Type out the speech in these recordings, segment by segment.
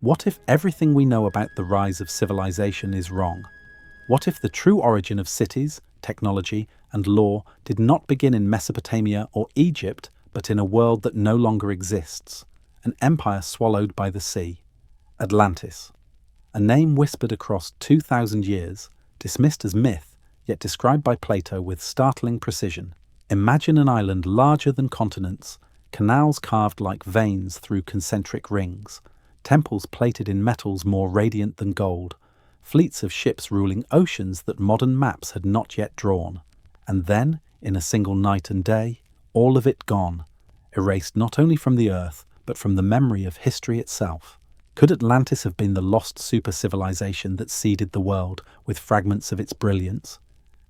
What if everything we know about the rise of civilization is wrong? What if the true origin of cities, technology, and law did not begin in Mesopotamia or Egypt, but in a world that no longer exists, an empire swallowed by the sea? Atlantis. A name whispered across 2,000 years, dismissed as myth, yet described by Plato with startling precision. Imagine an island larger than continents, canals carved like veins through concentric rings, temples plated in metals more radiant than gold, fleets of ships ruling oceans that modern maps had not yet drawn. And then, in a single night and day, all of it gone, erased not only from the earth, but from the memory of history itself. Could Atlantis have been the lost super-civilization that seeded the world with fragments of its brilliance?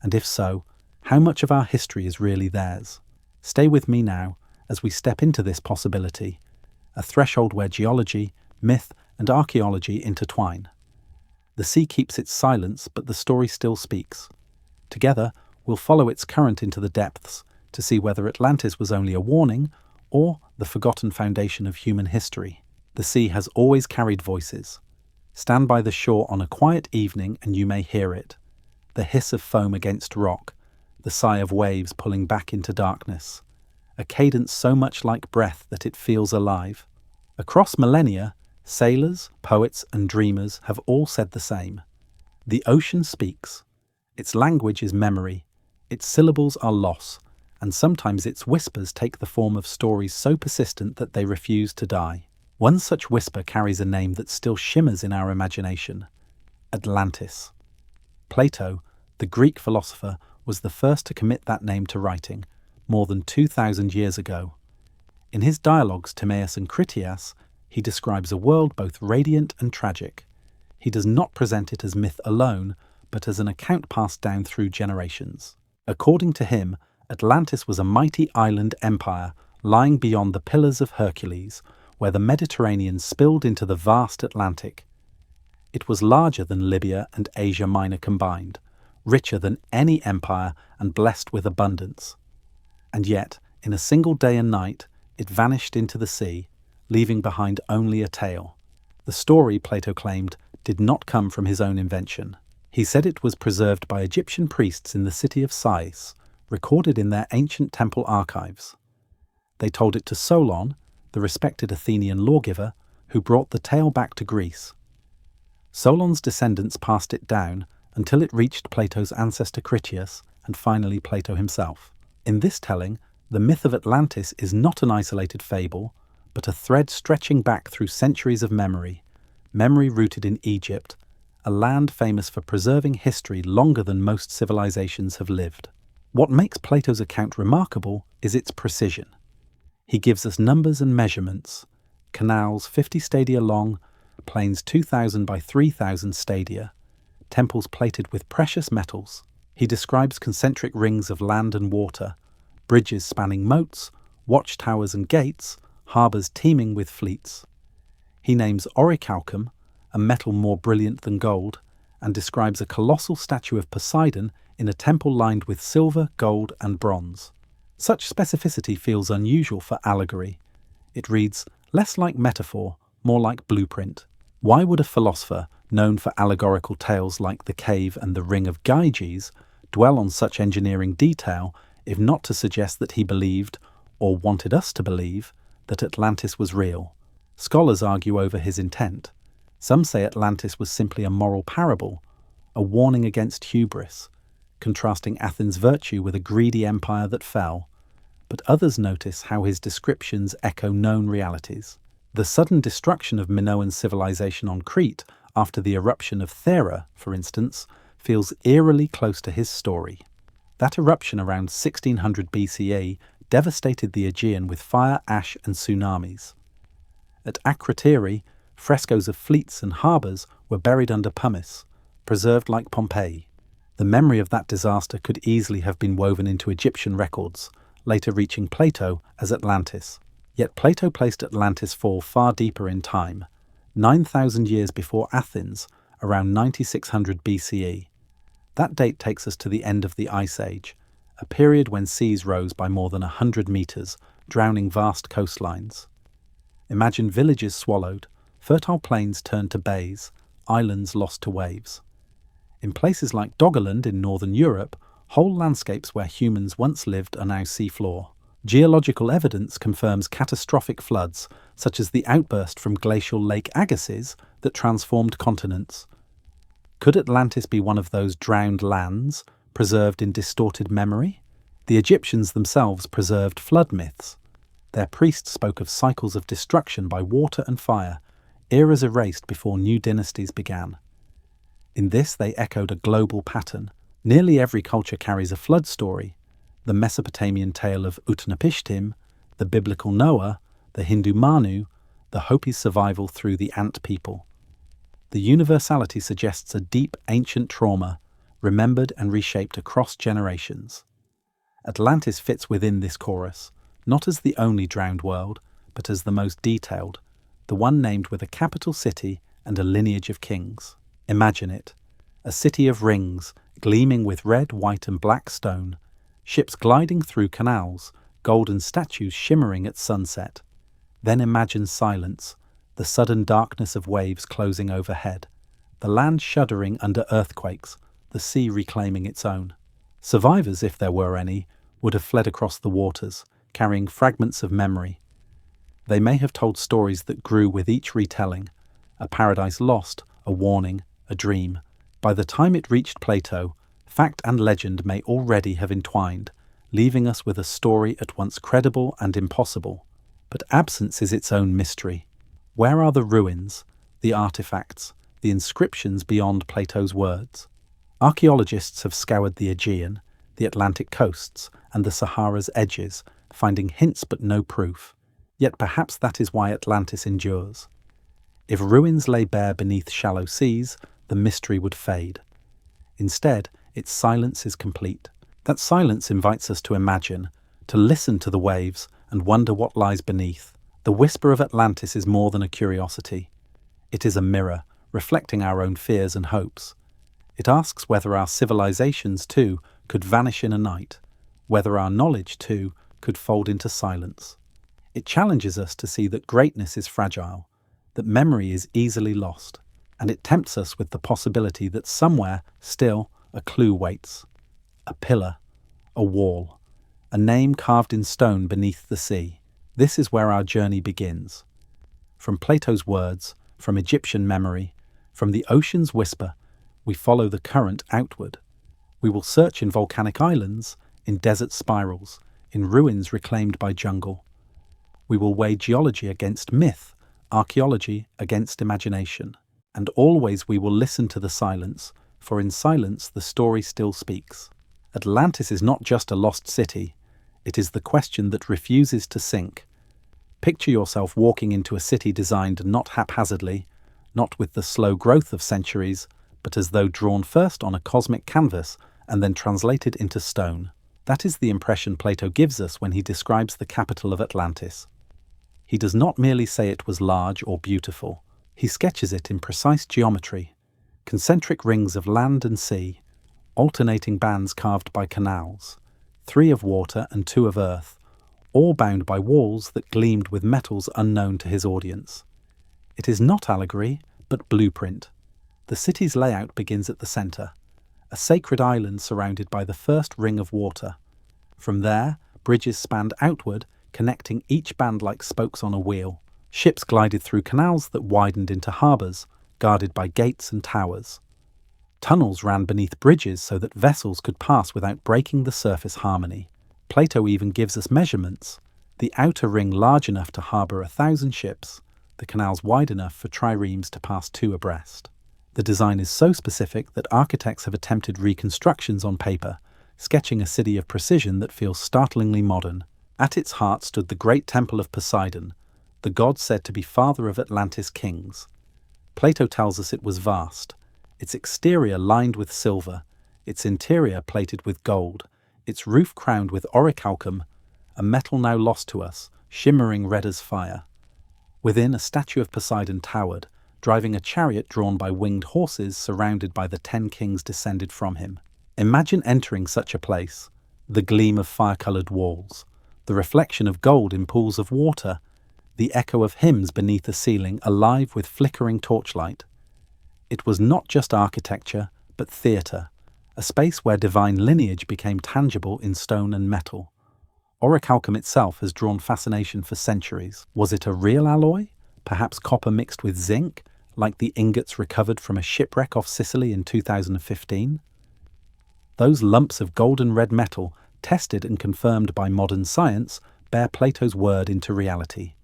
And if so, how much of our history is really theirs? Stay with me now as we step into this possibility, a threshold where geology, myth, and archaeology intertwine. The sea keeps its silence, but the story still speaks. Together, we'll follow its current into the depths to see whether Atlantis was only a warning or the forgotten foundation of human history. The sea has always carried voices. Stand by the shore on a quiet evening and you may hear it. The hiss of foam against rock, the sigh of waves pulling back into darkness. A cadence so much like breath that it feels alive. Across millennia, sailors, poets, and dreamers have all said the same. The ocean speaks. Its language is memory. Its syllables are loss, and sometimes its whispers take the form of stories so persistent that they refuse to die. One such whisper carries a name that still shimmers in our imagination: Atlantis. Plato, the Greek philosopher, was the first to commit that name to writing, more than 2,000 years ago. In his dialogues Timaeus and Critias, he describes a world both radiant and tragic. He does not present it as myth alone, but as an account passed down through generations. According to him, Atlantis was a mighty island empire lying beyond the Pillars of Hercules, where the Mediterranean spilled into the vast Atlantic. It was larger than Libya and Asia Minor combined, richer than any empire and blessed with abundance. And yet, in a single day and night, it vanished into the sea, leaving behind only a tale. The story, Plato claimed, did not come from his own invention. He said it was preserved by Egyptian priests in the city of Sais, recorded in their ancient temple archives. They told it to Solon, the respected Athenian lawgiver, who brought the tale back to Greece. Solon's descendants passed it down until it reached Plato's ancestor Critias and finally Plato himself. In this telling, the myth of Atlantis is not an isolated fable, but a thread stretching back through centuries of memory rooted in Egypt, a land famous for preserving history longer than most civilizations have lived. What makes Plato's account remarkable is its precision. He gives us numbers and measurements: canals 50 stadia long, plains 2,000 by 3,000 stadia, temples plated with precious metals. He describes concentric rings of land and water, bridges spanning moats, watchtowers and gates, harbours teeming with fleets. He names orichalcum, a metal more brilliant than gold, and describes a colossal statue of Poseidon in a temple lined with silver, gold, and bronze. Such specificity feels unusual for allegory. It reads less like metaphor, more like blueprint. Why would a philosopher, known for allegorical tales like the cave and the ring of Gyges, dwell on such engineering detail, if not to suggest that he believed, or wanted us to believe, that Atlantis was real? Scholars argue over his intent. Some say Atlantis was simply a moral parable, a warning against hubris, contrasting Athens' virtue with a greedy empire that fell. But others notice how his descriptions echo known realities. The sudden destruction of Minoan civilization on Crete after the eruption of Thera, for instance, feels eerily close to his story. That eruption around 1600 BCE devastated the Aegean with fire, ash, and tsunamis. At Akrotiri, frescoes of fleets and harbours were buried under pumice, preserved like Pompeii. The memory of that disaster could easily have been woven into Egyptian records, later reaching Plato as Atlantis. Yet Plato placed Atlantis' fall far deeper in time, 9,000 years before Athens, around 9600 BCE. That date takes us to the end of the Ice Age, a period when seas rose by more than 100 metres, drowning vast coastlines. Imagine villages swallowed, fertile plains turned to bays, islands lost to waves. In places like Doggerland in northern Europe, whole landscapes where humans once lived are now seafloor. Geological evidence confirms catastrophic floods, such as the outburst from glacial Lake Agassiz, that transformed continents. Could Atlantis be one of those drowned lands, preserved in distorted memory? The Egyptians themselves preserved flood myths. Their priests spoke of cycles of destruction by water and fire, eras erased before new dynasties began. In this they echoed a global pattern. Nearly every culture carries a flood story: the Mesopotamian tale of Utnapishtim, the biblical Noah, the Hindu Manu, the Hopi's survival through the ant people. The universality suggests a deep ancient trauma, remembered and reshaped across generations. Atlantis fits within this chorus, not as the only drowned world, but as the most detailed, the one named with a capital city and a lineage of kings. Imagine it, a city of rings, gleaming with red, white and black stone, ships gliding through canals, golden statues shimmering at sunset. Then imagine silence, the sudden darkness of waves closing overhead, the land shuddering under earthquakes, the sea reclaiming its own. Survivors, if there were any, would have fled across the waters, carrying fragments of memory. They may have told stories that grew with each retelling, a paradise lost, a warning, a dream. By the time it reached Plato, fact and legend may already have entwined, leaving us with a story at once credible and impossible. But absence is its own mystery. Where are the ruins, the artifacts, the inscriptions beyond Plato's words? Archaeologists have scoured the Aegean, the Atlantic coasts, and the Sahara's edges, finding hints but no proof. Yet perhaps that is why Atlantis endures. If ruins lay bare beneath shallow seas, the mystery would fade. Instead, its silence is complete. That silence invites us to imagine, to listen to the waves and wonder what lies beneath. The whisper of Atlantis is more than a curiosity. It is a mirror, reflecting our own fears and hopes. It asks whether our civilizations, too, could vanish in a night, whether our knowledge, too, could fold into silence. It challenges us to see that greatness is fragile, that memory is easily lost, and it tempts us with the possibility that somewhere, still, a clue waits. A pillar, a wall, a name carved in stone beneath the sea. This is where our journey begins. From Plato's words, from Egyptian memory, from the ocean's whisper, we follow the current outward. We will search in volcanic islands, in desert spirals, in ruins reclaimed by jungle. We will weigh geology against myth, archaeology against imagination. And always we will listen to the silence, for in silence the story still speaks. Atlantis is not just a lost city, it is the question that refuses to sink. Picture yourself walking into a city designed not haphazardly, not with the slow growth of centuries, but as though drawn first on a cosmic canvas and then translated into stone. That is the impression Plato gives us when he describes the capital of Atlantis. He does not merely say it was large or beautiful. He sketches it in precise geometry, concentric rings of land and sea, alternating bands carved by canals, 3 of water and 2 of earth, all bound by walls that gleamed with metals unknown to his audience. It is not allegory, but blueprint. The city's layout begins at the centre, a sacred island surrounded by the first ring of water. From there, bridges spanned outward, connecting each band like spokes on a wheel. Ships glided through canals that widened into harbours, guarded by gates and towers. Tunnels ran beneath bridges so that vessels could pass without breaking the surface harmony. Plato even gives us measurements: the outer ring large enough to harbour 1,000 ships, the canals wide enough for triremes to pass 2 abreast. The design is so specific that architects have attempted reconstructions on paper, sketching a city of precision that feels startlingly modern. At its heart stood the great temple of Poseidon, the god said to be father of Atlantis' kings. Plato tells us it was vast, its exterior lined with silver, its interior plated with gold, its roof crowned with orichalcum, a metal now lost to us, shimmering red as fire. Within, a statue of Poseidon towered, driving a chariot drawn by winged horses surrounded by the 10 kings descended from him. Imagine entering such a place, the gleam of fire-coloured walls, the reflection of gold in pools of water, the echo of hymns beneath the ceiling alive with flickering torchlight. It was not just architecture, but theatre, a space where divine lineage became tangible in stone and metal. Orichalcum itself has drawn fascination for centuries. Was it a real alloy? Perhaps copper mixed with zinc, like the ingots recovered from a shipwreck off Sicily in 2015? Those lumps of golden red metal, tested and confirmed by modern science, bear Plato's word into reality.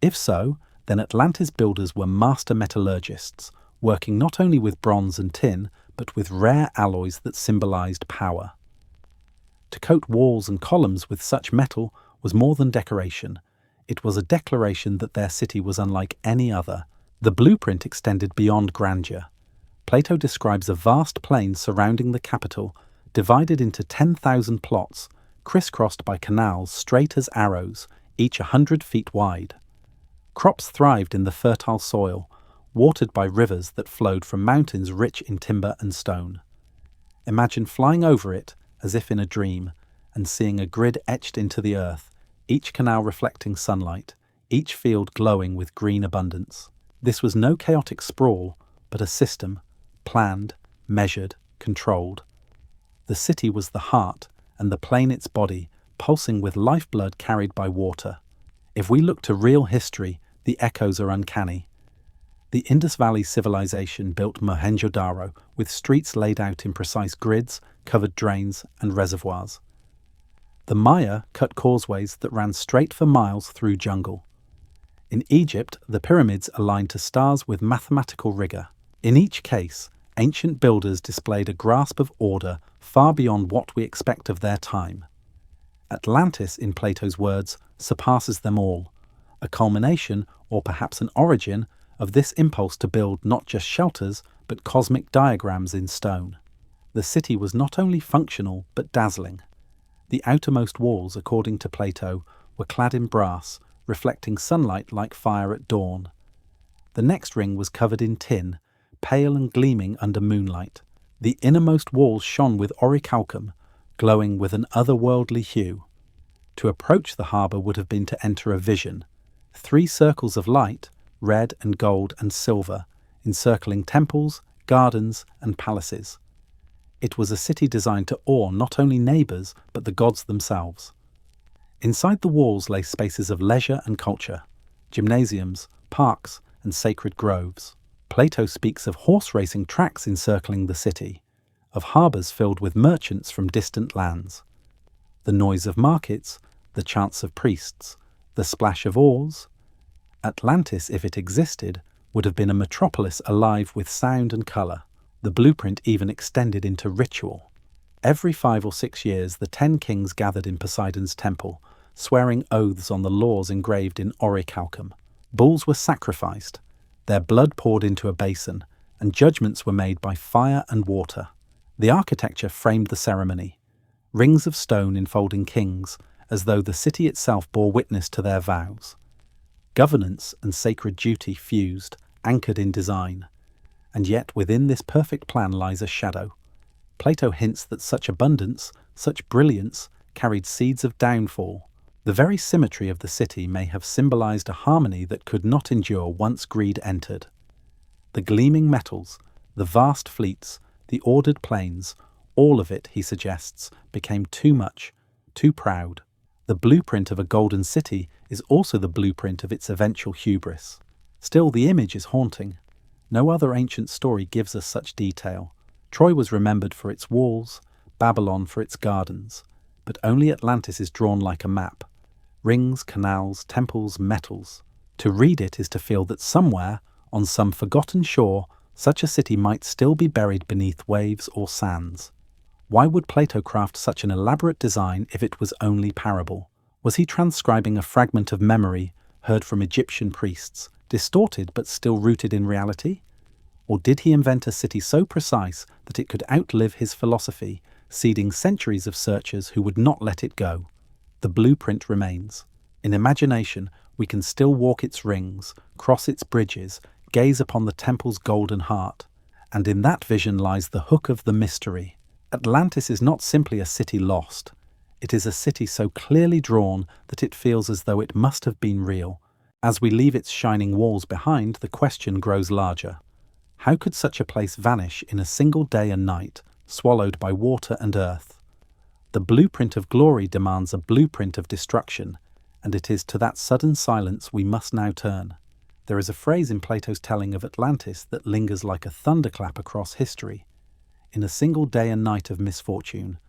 If so, then Atlantis builders were master metallurgists, working not only with bronze and tin, but with rare alloys that symbolized power. To coat walls and columns with such metal was more than decoration. It was a declaration that their city was unlike any other. The blueprint extended beyond grandeur. Plato describes a vast plain surrounding the capital, divided into 10,000 plots, crisscrossed by canals straight as arrows, each 100 feet wide. Crops thrived in the fertile soil, watered by rivers that flowed from mountains rich in timber and stone. Imagine flying over it, as if in a dream, and seeing a grid etched into the earth, each canal reflecting sunlight, each field glowing with green abundance. This was no chaotic sprawl, but a system, planned, measured, controlled. The city was the heart, and the plain its body, pulsing with lifeblood carried by water. If we look to real history, the echoes are uncanny. The Indus Valley civilization built Mohenjo-daro with streets laid out in precise grids, covered drains, and reservoirs. The Maya cut causeways that ran straight for miles through jungle. In Egypt, the pyramids aligned to stars with mathematical rigor. In each case, ancient builders displayed a grasp of order far beyond what we expect of their time. Atlantis, in Plato's words, surpasses them all, a culmination, or perhaps an origin, of this impulse to build not just shelters, but cosmic diagrams in stone. The city was not only functional, but dazzling. The outermost walls, according to Plato, were clad in brass, reflecting sunlight like fire at dawn. The next ring was covered in tin, pale and gleaming under moonlight. The innermost walls shone with orichalcum, glowing with an otherworldly hue. To approach the harbour would have been to enter a vision. 3 circles of light, red and gold and silver, encircling temples, gardens, and palaces. It was a city designed to awe not only neighbours, but the gods themselves. Inside the walls lay spaces of leisure and culture, gymnasiums, parks, and sacred groves. Plato speaks of horse racing tracks encircling the city, of harbours filled with merchants from distant lands. The noise of markets, the chants of priests, the splash of oars. Atlantis, if it existed, would have been a metropolis alive with sound and colour. The blueprint even extended into ritual. Every 5 or 6 years, the 10 kings gathered in Poseidon's temple, swearing oaths on the laws engraved in orichalcum. Bulls were sacrificed, their blood poured into a basin, and judgments were made by fire and water. The architecture framed the ceremony, rings of stone enfolding kings, as though the city itself bore witness to their vows. Governance and sacred duty fused, anchored in design. And yet within this perfect plan lies a shadow. Plato hints that such abundance, such brilliance, carried seeds of downfall. The very symmetry of the city may have symbolized a harmony that could not endure once greed entered. The gleaming metals, the vast fleets, the ordered plains, all of it, he suggests, became too much, too proud. The blueprint of a golden city is also the blueprint of its eventual hubris. Still, the image is haunting. No other ancient story gives us such detail. Troy was remembered for its walls, Babylon for its gardens, but only Atlantis is drawn like a map. Rings, canals, temples, metals. To read it is to feel that somewhere, on some forgotten shore, such a city might still be buried beneath waves or sands. Why would Plato craft such an elaborate design if it was only parable? Was he transcribing a fragment of memory heard from Egyptian priests, distorted but still rooted in reality? Or did he invent a city so precise that it could outlive his philosophy, seeding centuries of searchers who would not let it go? The blueprint remains. In imagination, we can still walk its rings, cross its bridges, gaze upon the temple's golden heart. And in that vision lies the hook of the mystery. Atlantis is not simply a city lost. It is a city so clearly drawn that it feels as though it must have been real, As we leave its shining walls behind, the question grows larger. How could such a place vanish in a single day and night, swallowed by water and earth? The blueprint of glory demands a blueprint of destruction, and it is to that sudden silence we must now turn. There is a phrase in Plato's telling of Atlantis that lingers like a thunderclap across history. In a single day and night of misfortune.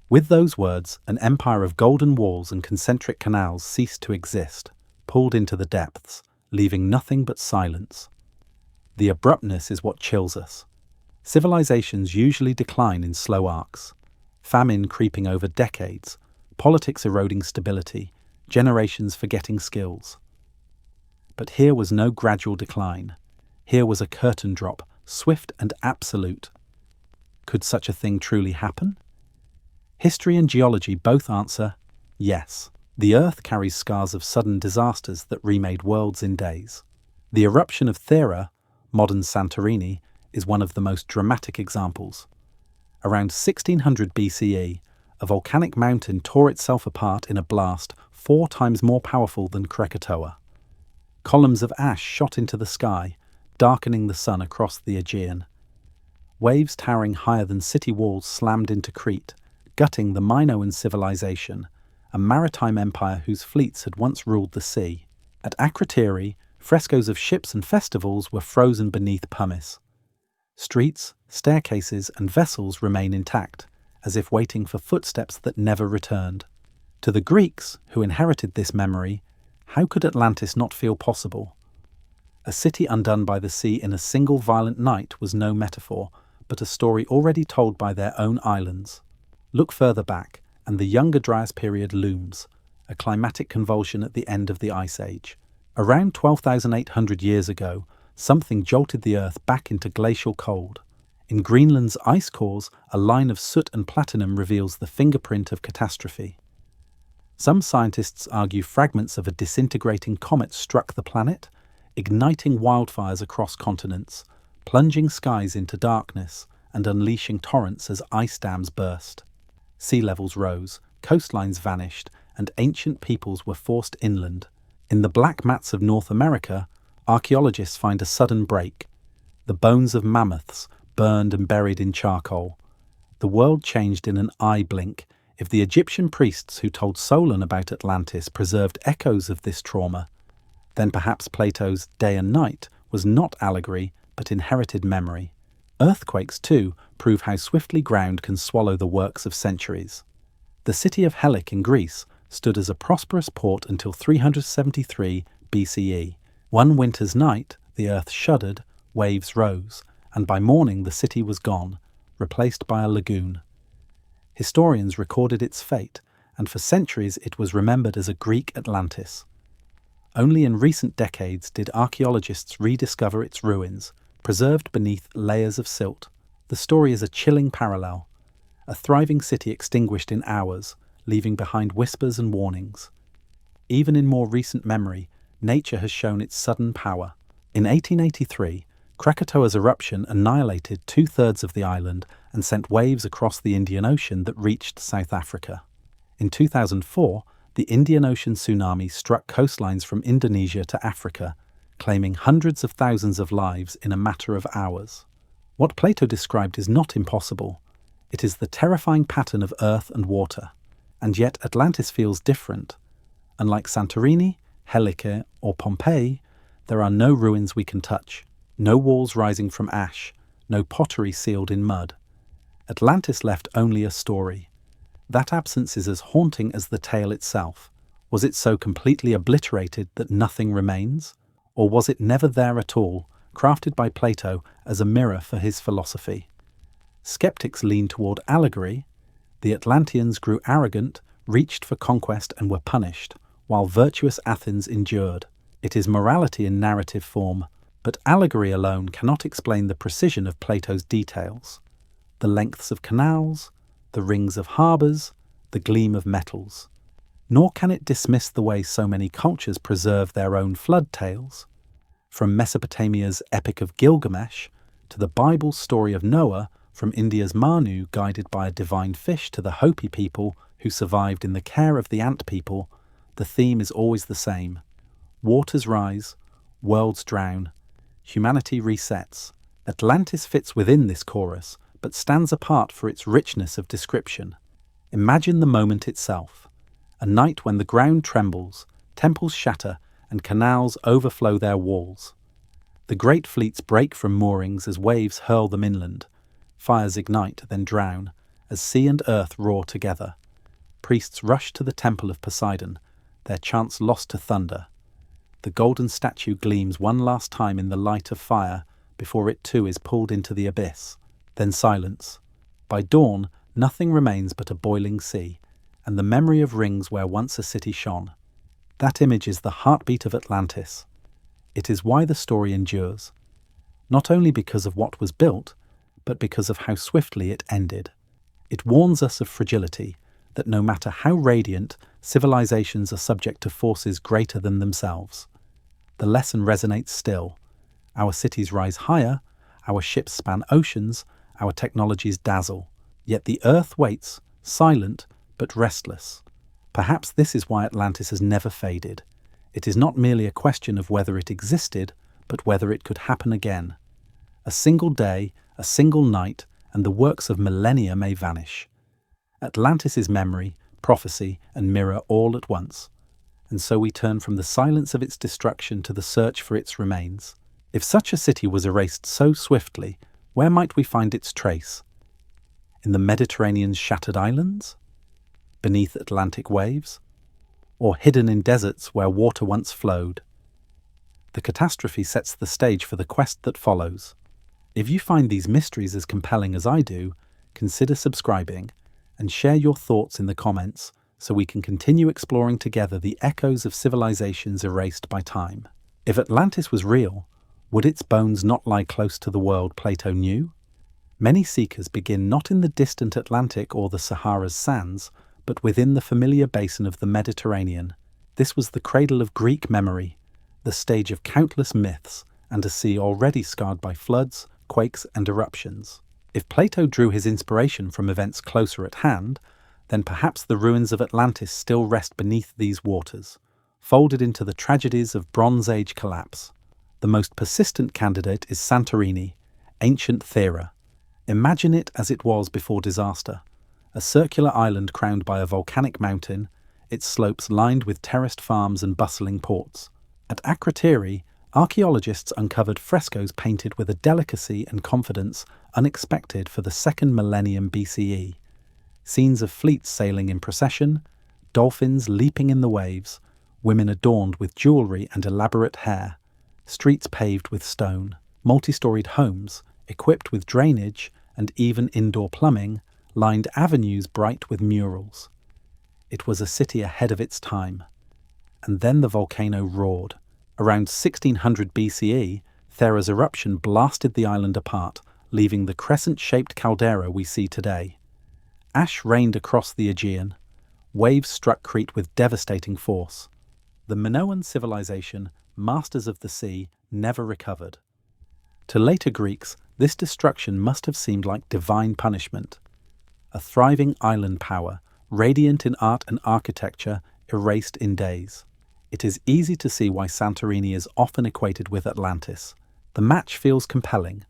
With those words, an empire of golden walls and concentric canals ceased to exist, pulled into the depths, leaving nothing but silence. The abruptness is what chills us. Civilizations usually decline in slow arcs. Famine creeping over decades, politics eroding stability, generations forgetting skills. But here was no gradual decline. Here was a curtain drop, swift and absolute. Could such a thing truly happen? History and geology both answer, yes. The Earth carries scars of sudden disasters that remade worlds in days. The eruption of Thera, modern Santorini, is one of the most dramatic examples. Around 1600 BCE, a volcanic mountain tore itself apart in a blast 4 times more powerful than Krakatoa. Columns of ash shot into the sky, darkening the sun across the Aegean. Waves towering higher than city walls slammed into Crete, gutting the Minoan civilization, a maritime empire whose fleets had once ruled the sea. At Akrotiri, frescoes of ships and festivals were frozen beneath pumice. Streets, staircases, and vessels remain intact, as if waiting for footsteps that never returned. To the Greeks, who inherited this memory, how could Atlantis not feel possible? A city undone by the sea in a single violent night was no metaphor, but a story already told by their own islands. Look further back, and the Younger Dryas period looms, a climatic convulsion at the end of the Ice Age. Around 12,800 years ago, something jolted the Earth back into glacial cold. In Greenland's ice cores, a line of soot and platinum reveals the fingerprint of catastrophe. Some scientists argue fragments of a disintegrating comet struck the planet, igniting wildfires across continents, plunging skies into darkness, and unleashing torrents as ice dams burst. Sea levels rose, coastlines vanished, and ancient peoples were forced inland. In the black mats of North America, archaeologists find a sudden break. The bones of mammoths, burned and buried in charcoal. The world changed in an eye blink. If the Egyptian priests who told Solon about Atlantis preserved echoes of this trauma, then perhaps Plato's day and night was not allegory, but inherited memory. Earthquakes, too, prove how swiftly ground can swallow the works of centuries. The city of Helic in Greece stood as a prosperous port until 373 BCE. One winter's night, the earth shuddered, waves rose, and by morning the city was gone, replaced by a lagoon. Historians recorded its fate, and for centuries it was remembered as a Greek Atlantis. Only in recent decades did archaeologists rediscover its ruins, preserved beneath layers of silt. The story is a chilling parallel. A thriving city extinguished in hours, leaving behind whispers and warnings. Even in more recent memory, nature has shown its sudden power. In 1883, Krakatoa's eruption annihilated 2/3 of the island and sent waves across the Indian Ocean that reached South Africa. In 2004, the Indian Ocean tsunami struck coastlines from Indonesia to Africa, claiming hundreds of thousands of lives in a matter of hours. What Plato described is not impossible. It is the terrifying pattern of earth and water. And yet Atlantis feels different. Unlike Santorini, Helike, or Pompeii, there are no ruins we can touch, no walls rising from ash, no pottery sealed in mud. Atlantis left only a story. That absence is as haunting as the tale itself. Was it so completely obliterated that nothing remains? Or was it never there at all, crafted by Plato as a mirror for his philosophy? Skeptics lean toward allegory. The Atlanteans grew arrogant, reached for conquest and were punished, while virtuous Athens endured. It is morality in narrative form, but allegory alone cannot explain the precision of Plato's details. The lengths of canals, the rings of harbours, the gleam of metals. Nor can it dismiss the way so many cultures preserve their own flood tales. From Mesopotamia's Epic of Gilgamesh to the Bible's story of Noah, from India's Manu guided by a divine fish to the Hopi people who survived in the care of the ant people, the theme is always the same. Waters rise, worlds drown, humanity resets. Atlantis fits within this chorus, but stands apart for its richness of description. Imagine the moment itself. A night when the ground trembles, temples shatter, and canals overflow their walls. The great fleets break from moorings as waves hurl them inland. Fires ignite, then drown, as sea and earth roar together. Priests rush to the temple of Poseidon, their chants lost to thunder. The golden statue gleams one last time in the light of fire before it too is pulled into the abyss. Then silence. By dawn, nothing remains but a boiling sea, and the memory of rings where once a city shone. That image is the heartbeat of Atlantis. It is why the story endures, not only because of what was built, but because of how swiftly it ended. It warns us of fragility, that no matter how radiant, civilizations are subject to forces greater than themselves. The lesson resonates still. Our cities rise higher, our ships span oceans, our technologies dazzle. Yet the earth waits, silent but restless. Perhaps this is why Atlantis has never faded. It is not merely a question of whether it existed, but whether it could happen again. A single day, a single night, and the works of millennia may vanish. Atlantis is memory, prophecy, and mirror all at once. And so we turn from the silence of its destruction to the search for its remains. If such a city was erased so swiftly, where might we find its trace? In the Mediterranean's shattered islands? Beneath Atlantic waves? Or hidden in deserts where water once flowed? The catastrophe sets the stage for the quest that follows. If you find these mysteries as compelling as I do, consider subscribing and share your thoughts in the comments so we can continue exploring together the echoes of civilizations erased by time. If Atlantis was real, would its bones not lie close to the world Plato knew? Many seekers begin not in the distant Atlantic or the Sahara's sands, but within the familiar basin of the Mediterranean. This was the cradle of Greek memory, the stage of countless myths, and a sea already scarred by floods, quakes, and eruptions. If Plato drew his inspiration from events closer at hand, then perhaps the ruins of Atlantis still rest beneath these waters, folded into the tragedies of Bronze Age collapse. The most persistent candidate is Santorini, ancient Thera. Imagine it as it was before disaster. A circular island crowned by a volcanic mountain, its slopes lined with terraced farms and bustling ports. At Akrotiri, archaeologists uncovered frescoes painted with a delicacy and confidence unexpected for the 2nd millennium BCE. Scenes of fleets sailing in procession, dolphins leaping in the waves, women adorned with jewelry and elaborate hair, streets paved with stone, multi-storied homes equipped with drainage and even indoor plumbing lined avenues bright with murals. It was a city ahead of its time. And then the volcano roared. Around 1600 BCE, Thera's eruption blasted the island apart, leaving the crescent-shaped caldera we see today. Ash rained across the Aegean. Waves struck Crete with devastating force. The Minoan civilization, masters of the sea, never recovered. To later Greeks, this destruction must have seemed like divine punishment. A thriving island power, radiant in art and architecture, erased in days. It is easy to see why Santorini is often equated with Atlantis. The match feels compelling,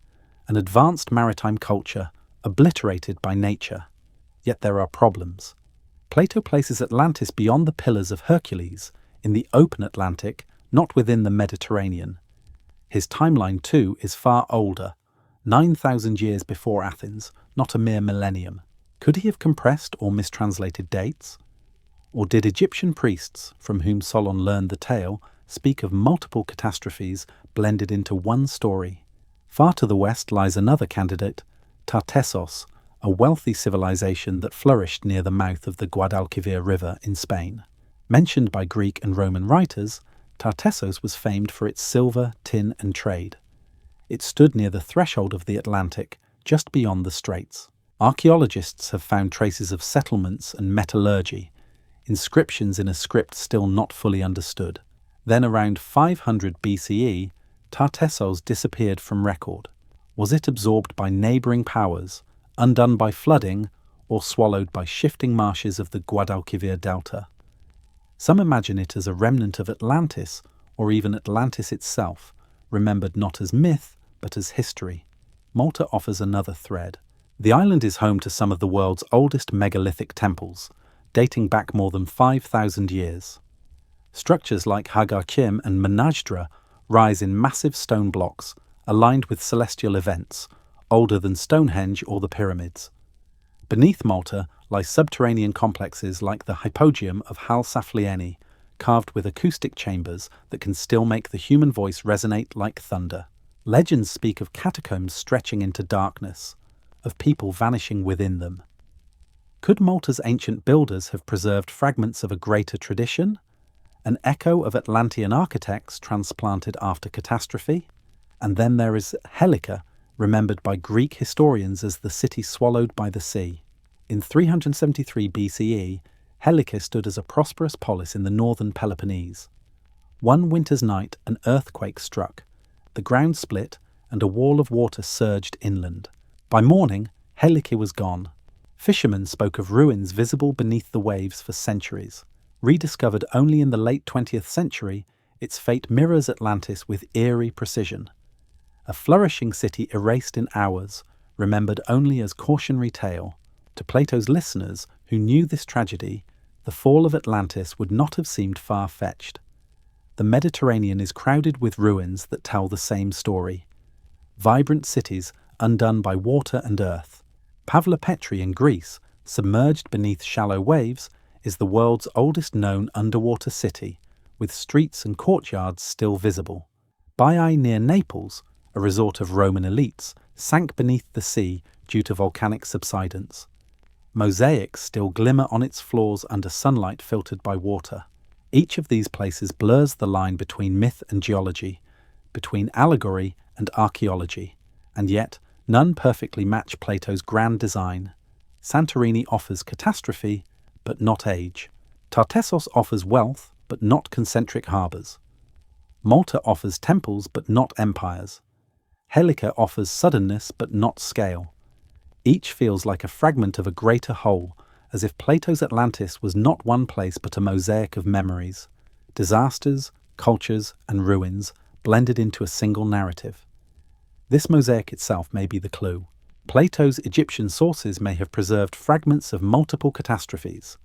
an advanced maritime culture, obliterated by nature. Yet there are problems. Plato places Atlantis beyond the Pillars of Hercules, in the open Atlantic, not within the Mediterranean. His timeline, too, is far older, 9,000 years before Athens, not a mere millennium. Could he have compressed or mistranslated dates? Or did Egyptian priests, from whom Solon learned the tale, speak of multiple catastrophes blended into one story? Far to the west lies another candidate, Tartessos, a wealthy civilization that flourished near the mouth of the Guadalquivir River in Spain. Mentioned by Greek and Roman writers, Tartessos was famed for its silver, tin, and trade. It stood near the threshold of the Atlantic, just beyond the straits. Archaeologists have found traces of settlements and metallurgy, inscriptions in a script still not fully understood. Then around 500 BCE, Tartessos disappeared from record. Was it absorbed by neighbouring powers, undone by flooding, or swallowed by shifting marshes of the Guadalquivir Delta? Some imagine it as a remnant of Atlantis, or even Atlantis itself, remembered not as myth, but as history. Malta offers another thread. The island is home to some of the world's oldest megalithic temples, dating back more than 5,000 years. Structures like Hagar-Kim and Menajdra rise in massive stone blocks, aligned with celestial events, older than Stonehenge or the pyramids. Beneath Malta lie subterranean complexes like the Hypogeum of Hal Saflieni, carved with acoustic chambers that can still make the human voice resonate like thunder. Legends speak of catacombs stretching into darkness, of people vanishing within them. Could Malta's ancient builders have preserved fragments of a greater tradition? An echo of Atlantean architects transplanted after catastrophe? And then there is Helika, remembered by Greek historians as the city swallowed by the sea. In 373 BCE, Helika stood as a prosperous polis in the northern Peloponnese. One winter's night, an earthquake struck. The ground split, and a wall of water surged inland. By morning, Helike was gone. Fishermen spoke of ruins visible beneath the waves for centuries. Rediscovered only in the late 20th century, its fate mirrors Atlantis with eerie precision. A flourishing city erased in hours, remembered only as cautionary tale. To Plato's listeners, who knew this tragedy, the fall of Atlantis would not have seemed far-fetched. The Mediterranean is crowded with ruins that tell the same story. Vibrant cities undone by water and earth. Petra in Greece, submerged beneath shallow waves, is the world's oldest known underwater city, with streets and courtyards still visible. Baiae near Naples, a resort of Roman elites, sank beneath the sea due to volcanic subsidence. Mosaics still glimmer on its floors under sunlight filtered by water. Each of these places blurs the line between myth and geology, between allegory and archaeology, and yet none perfectly match Plato's grand design. Santorini offers catastrophe, but not age. Tartessos offers wealth, but not concentric harbours. Malta offers temples, but not empires. Helika offers suddenness, but not scale. Each feels like a fragment of a greater whole, as if Plato's Atlantis was not one place but a mosaic of memories, disasters, cultures, and ruins blended into a single narrative. This mosaic itself may be the clue. Plato's Egyptian sources may have preserved fragments of multiple catastrophes: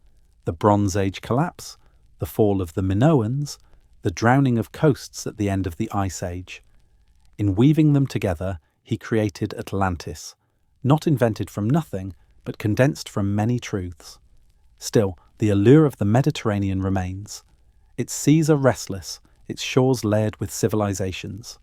the Bronze Age collapse, the fall of the Minoans, the drowning of coasts at the end of the Ice Age. In weaving them together, he created Atlantis, not invented from nothing, but condensed from many truths. Still, the allure of the Mediterranean remains. Its seas are restless, its shores layered with civilizations.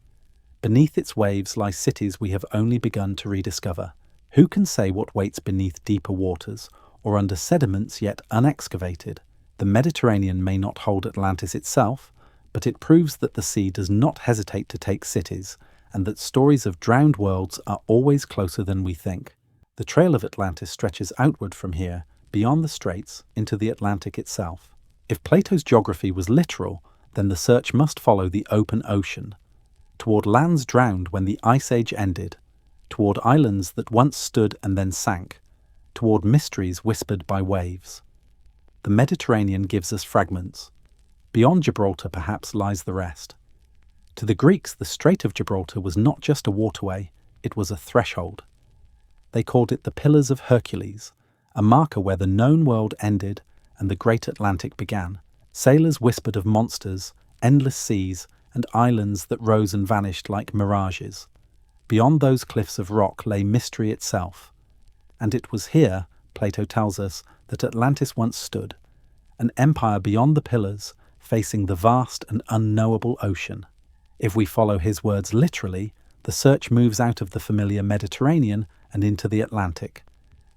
Beneath its waves lie cities we have only begun to rediscover. Who can say what waits beneath deeper waters, or under sediments yet unexcavated? The Mediterranean may not hold Atlantis itself, but it proves that the sea does not hesitate to take cities, and that stories of drowned worlds are always closer than we think. The trail of Atlantis stretches outward from here, beyond the straits, into the Atlantic itself. If Plato's geography was literal, then the search must follow the open ocean, toward lands drowned when the Ice Age ended, toward islands that once stood and then sank, toward mysteries whispered by waves. The Mediterranean gives us fragments. Beyond Gibraltar perhaps lies the rest. To the Greeks, the Strait of Gibraltar was not just a waterway, it was a threshold. They called it the Pillars of Hercules, a marker where the known world ended and the great Atlantic began. Sailors whispered of monsters, endless seas, and islands that rose and vanished like mirages. Beyond those cliffs of rock lay mystery itself. And it was here, Plato tells us, that Atlantis once stood, an empire beyond the pillars, facing the vast and unknowable ocean. If we follow his words literally, the search moves out of the familiar Mediterranean and into the Atlantic.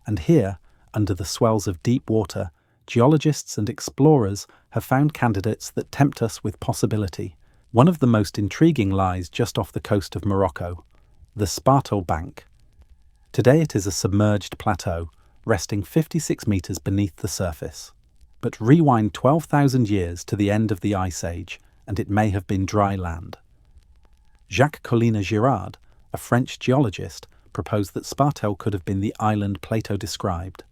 And here, under the swells of deep water, geologists and explorers have found candidates that tempt us with possibility. One of the most intriguing lies just off the coast of Morocco, the Spartel Bank. Today it is a submerged plateau, resting 56 meters beneath the surface. But rewind 12,000 years to the end of the Ice Age, and it may have been dry land. Jacques Collina-Girard, a French geologist, proposed that Spartel could have been the island Plato described.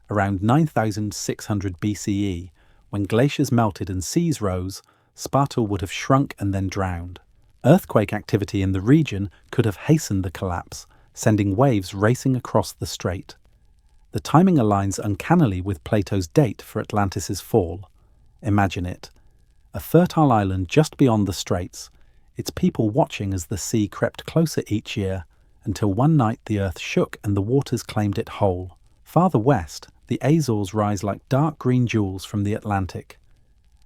Around 9,600 BCE, when glaciers melted and seas rose, Sparta would have shrunk and then drowned. Earthquake activity in the region could have hastened the collapse, sending waves racing across the strait. The timing aligns uncannily with Plato's date for Atlantis's fall. Imagine it. A fertile island just beyond the straits, its people watching as the sea crept closer each year, until one night the earth shook and the waters claimed it whole. Farther west, the Azores rise like dark green jewels from the Atlantic.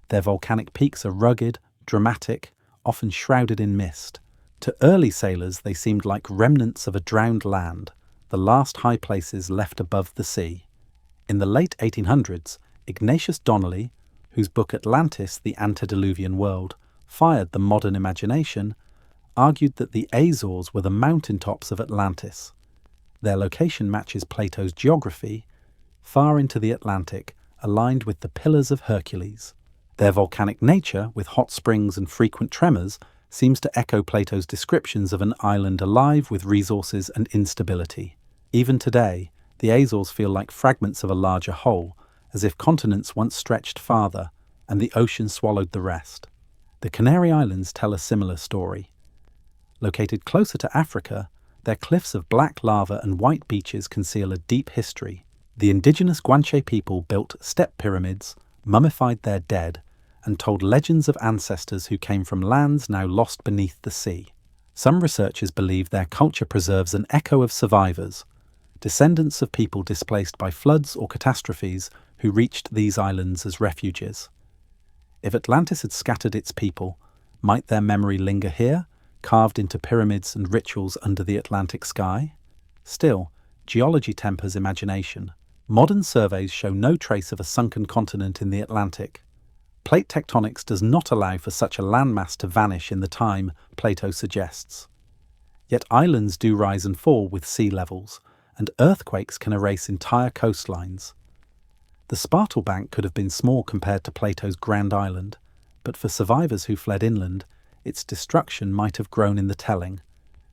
Their volcanic peaks are rugged, dramatic, often shrouded in mist. To early sailors they seemed like remnants of a drowned land, the last high places left above the sea. In the late 1800s, Ignatius Donnelly, whose book Atlantis, the Antediluvian World, fired the modern imagination, argued that the Azores were the mountaintops of Atlantis. Their location matches Plato's geography, far into the Atlantic, aligned with the Pillars of Hercules. Their volcanic nature, with hot springs and frequent tremors, seems to echo Plato's descriptions of an island alive with resources and instability. Even today, the Azores feel like fragments of a larger whole, as if continents once stretched farther, and the ocean swallowed the rest. The Canary Islands tell a similar story. Located closer to Africa, their cliffs of black lava and white beaches conceal a deep history. The indigenous Guanche people built step pyramids, mummified their dead, and told legends of ancestors who came from lands now lost beneath the sea. Some researchers believe their culture preserves an echo of survivors, descendants of people displaced by floods or catastrophes who reached these islands as refugees. If Atlantis had scattered its people, might their memory linger here, carved into pyramids and rituals under the Atlantic sky? Still, geology tempers imagination. Modern surveys show no trace of a sunken continent in the Atlantic. Plate tectonics does not allow for such a landmass to vanish in the time Plato suggests. Yet islands do rise and fall with sea levels, and earthquakes can erase entire coastlines. The Spartal Bank could have been small compared to Plato's Grand Island, but for survivors who fled inland, its destruction might have grown in the telling,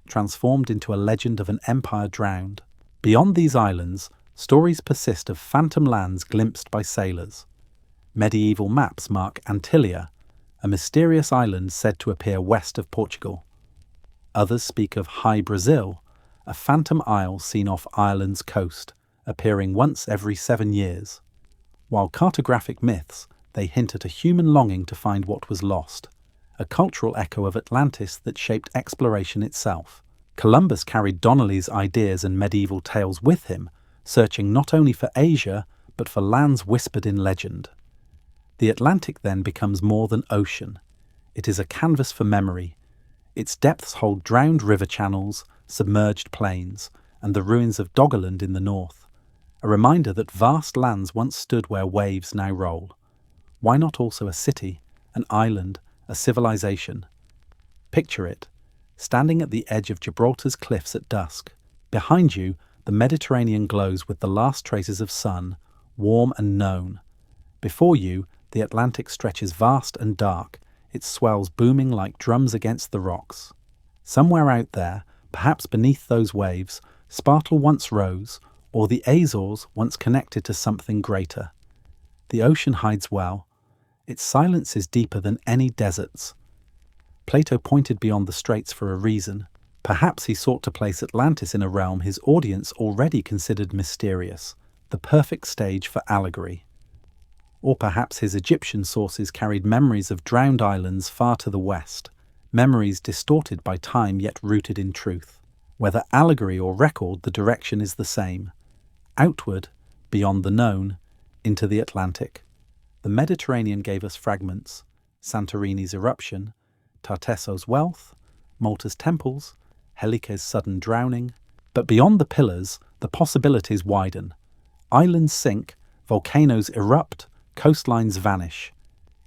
transformed into a legend of an empire drowned. Beyond these islands, stories persist of phantom lands glimpsed by sailors. Medieval maps mark Antillia, a mysterious island said to appear west of Portugal. Others speak of High Brazil, a phantom isle seen off Ireland's coast, appearing once every 7 years. While cartographic myths, they hint at a human longing to find what was lost, a cultural echo of Atlantis that shaped exploration itself. Columbus carried Donnelly's ideas and medieval tales with him, searching not only for Asia, but for lands whispered in legend. The Atlantic then becomes more than ocean. It is a canvas for memory. Its depths hold drowned river channels, submerged plains, and the ruins of Doggerland in the north. A reminder that vast lands once stood where waves now roll. Why not also a city, an island, a civilization? Picture it, standing at the edge of Gibraltar's cliffs at dusk. Behind you, the Mediterranean glows with the last traces of sun, warm and known. Before you, the Atlantic stretches vast and dark, its swells booming like drums against the rocks. Somewhere out there, perhaps beneath those waves, Sparta once rose, or the Azores once connected to something greater. The ocean hides well. Its silence is deeper than any desert's. Plato pointed beyond the straits for a reason. Perhaps he sought to place Atlantis in a realm his audience already considered mysterious, the perfect stage for allegory. Or perhaps his Egyptian sources carried memories of drowned islands far to the west, memories distorted by time yet rooted in truth. Whether allegory or record, the direction is the same. Outward, beyond the known, into the Atlantic. The Mediterranean gave us fragments: Santorini's eruption, Tartesso's wealth, Malta's temples, Helike's sudden drowning. But beyond the pillars, the possibilities widen. Islands sink, volcanoes erupt, coastlines vanish.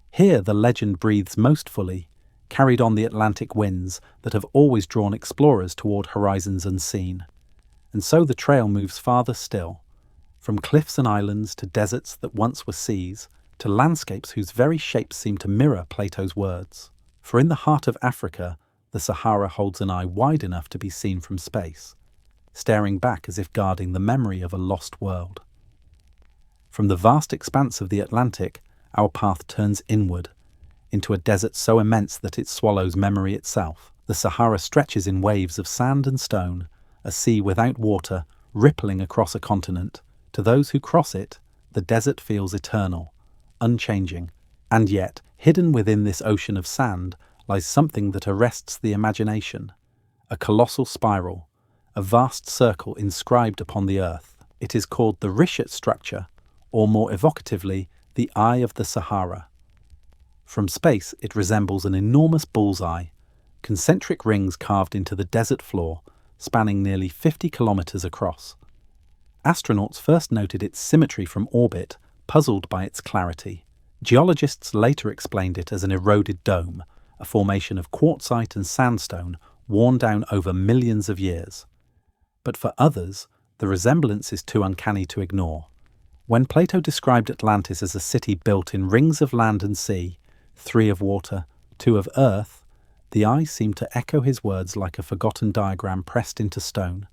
Here the legend breathes most fully, carried on the Atlantic winds that have always drawn explorers toward horizons unseen. And so the trail moves farther still, from cliffs and islands to deserts that once were seas, to landscapes whose very shapes seem to mirror Plato's words. For in the heart of Africa, the Sahara holds an eye wide enough to be seen from space, staring back as if guarding the memory of a lost world. From the vast expanse of the Atlantic, our path turns inward, into a desert so immense that it swallows memory itself. The Sahara stretches in waves of sand and stone, a sea without water, rippling across a continent. To those who cross it, the desert feels eternal, unchanging, and yet, hidden within this ocean of sand, lies something that arrests the imagination. A colossal spiral, a vast circle inscribed upon the earth. It is called the Rewrote structure, or more evocatively, the Eye of the Sahara. From space, it resembles an enormous bullseye, concentric rings carved into the desert floor, spanning nearly 50 kilometers across. Astronauts first noted its symmetry from orbit, puzzled by its clarity. Geologists later explained it as an eroded dome, a formation of quartzite and sandstone worn down over millions of years. But for others, the resemblance is too uncanny to ignore. When Plato described Atlantis as a city built in rings of land and sea, 3 of water, 2 of earth, the eye seemed to echo his words like a forgotten diagram pressed into stone.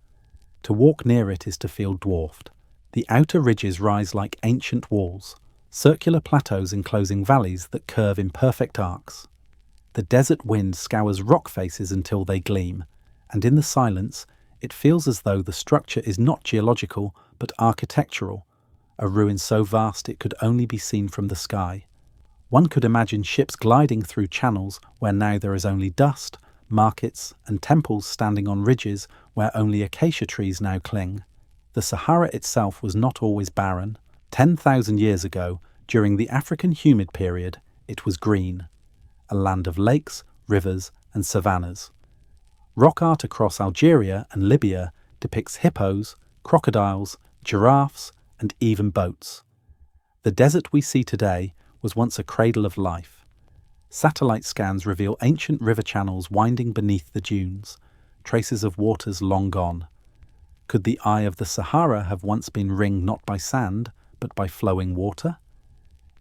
To walk near it is to feel dwarfed. The outer ridges rise like ancient walls, circular plateaus enclosing valleys that curve in perfect arcs. The desert wind scours rock faces until they gleam, and in the silence, it feels as though the structure is not geological but architectural, a ruin so vast it could only be seen from the sky. One could imagine ships gliding through channels where now there is only dust, markets and temples standing on ridges where only acacia trees now cling. The Sahara itself was not always barren. 10,000 years ago, during the African humid period, it was green, a land of lakes, rivers and savannas. Rock art across Algeria and Libya depicts hippos, crocodiles, giraffes and even boats. The desert we see today was once a cradle of life. Satellite scans reveal ancient river channels winding beneath the dunes, traces of waters long gone. Could the Eye of the Sahara have once been ringed not by sand, but by flowing water?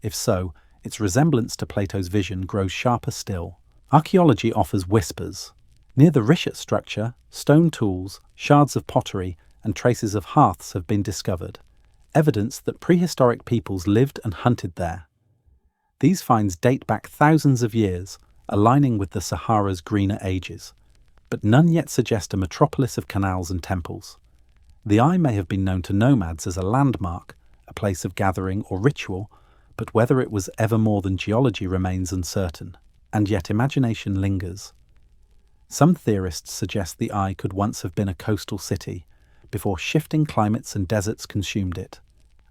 If so, its resemblance to Plato's vision grows sharper still. Archaeology offers whispers. Near the Rewrote structure, stone tools, shards of pottery, and traces of hearths have been discovered, evidence that prehistoric peoples lived and hunted there. These finds date back thousands of years, aligning with the Sahara's greener ages, but none yet suggest a metropolis of canals and temples. The Eye may have been known to nomads as a landmark, a place of gathering or ritual, but whether it was ever more than geology remains uncertain, and yet imagination lingers. Some theorists suggest the Eye could once have been a coastal city, before shifting climates and deserts consumed it.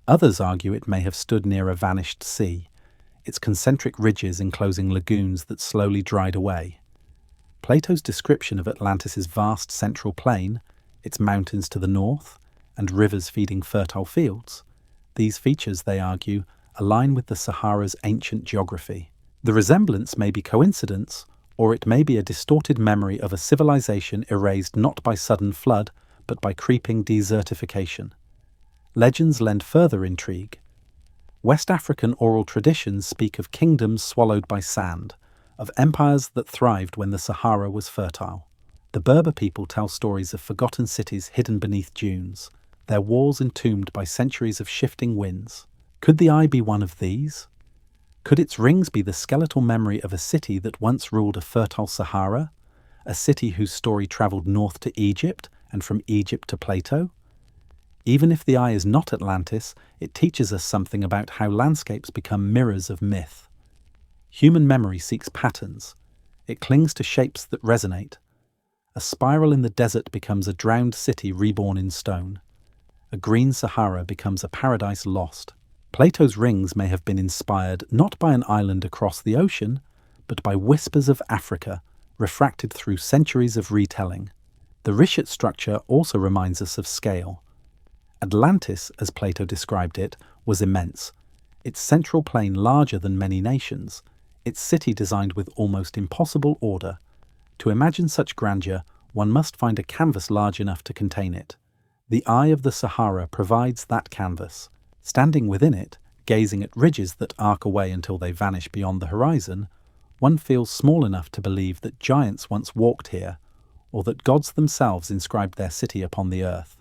Others argue it may have stood near a vanished sea, its concentric ridges enclosing lagoons that slowly dried away. Plato's description of Atlantis's vast central plain, its mountains to the north, and rivers feeding fertile fields, these features, they argue, align with the Sahara's ancient geography. The resemblance may be coincidence, or it may be a distorted memory of a civilization erased not by sudden flood, but by creeping desertification. Legends lend further intrigue. West African oral traditions speak of kingdoms swallowed by sand, of empires that thrived when the Sahara was fertile. The Berber people tell stories of forgotten cities hidden beneath dunes, their walls entombed by centuries of shifting winds. Could the Eye be one of these? Could its rings be the skeletal memory of a city that once ruled a fertile Sahara? A city whose story travelled north to Egypt and from Egypt to Plato? Even if the Eye is not Atlantis, it teaches us something about how landscapes become mirrors of myth. Human memory seeks patterns. It clings to shapes that resonate. A spiral in the desert becomes a drowned city reborn in stone. A green Sahara becomes a paradise lost. Plato's rings may have been inspired not by an island across the ocean, but by whispers of Africa, refracted through centuries of retelling. The Rewrote structure also reminds us of scale. Atlantis, as Plato described it, was immense, its central plain larger than many nations, its city designed with almost impossible order. To imagine such grandeur, one must find a canvas large enough to contain it. The Eye of the Sahara provides that canvas. Standing within it, gazing at ridges that arc away until they vanish beyond the horizon, one feels small enough to believe that giants once walked here, or that gods themselves inscribed their city upon the earth.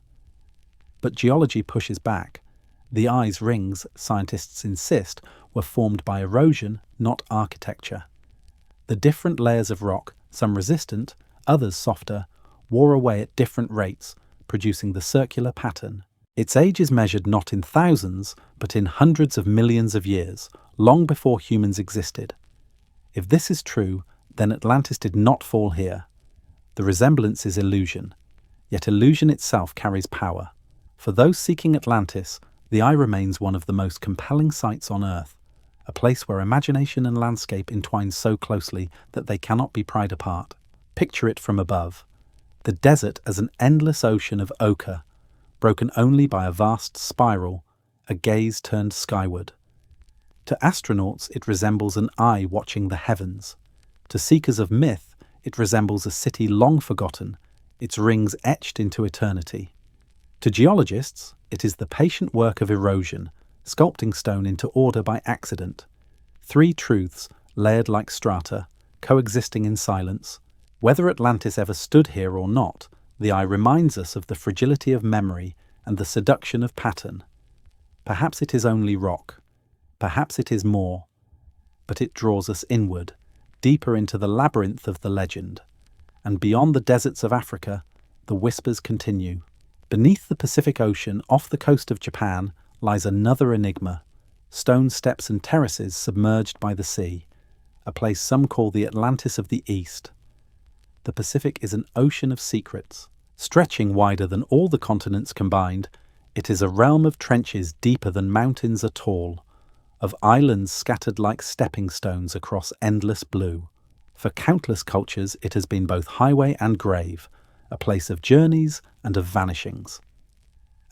But geology pushes back. The Eye's rings, scientists insist, were formed by erosion, not architecture. The different layers of rock, some resistant, others softer, wore away at different rates, producing the circular pattern. Its age is measured not in thousands, but in hundreds of millions of years, long before humans existed. If this is true, then Atlantis did not fall here. The resemblance is illusion, yet illusion itself carries power. For those seeking Atlantis, the eye remains one of the most compelling sights on Earth, a place where imagination and landscape entwine so closely that they cannot be pried apart. Picture it from above. The desert as an endless ocean of ochre, broken only by a vast spiral, a gaze turned skyward. To astronauts, it resembles an eye watching the heavens. To seekers of myth, it resembles a city long forgotten, its rings etched into eternity. To geologists, it is the patient work of erosion, sculpting stone into order by accident. Three truths, layered like strata, coexisting in silence. Whether Atlantis ever stood here or not, the eye reminds us of the fragility of memory and the seduction of pattern. Perhaps it is only rock. Perhaps it is more. But it draws us inward, deeper into the labyrinth of the legend. And beyond the deserts of Africa, the whispers continue. Beneath the Pacific Ocean, off the coast of Japan, lies another enigma. Stone steps and terraces submerged by the sea, a place some call the Atlantis of the East. The Pacific is an ocean of secrets. Stretching wider than all the continents combined, it is a realm of trenches deeper than mountains are tall, of islands scattered like stepping stones across endless blue. For countless cultures, it has been both highway and grave, a place of journeys and of vanishings.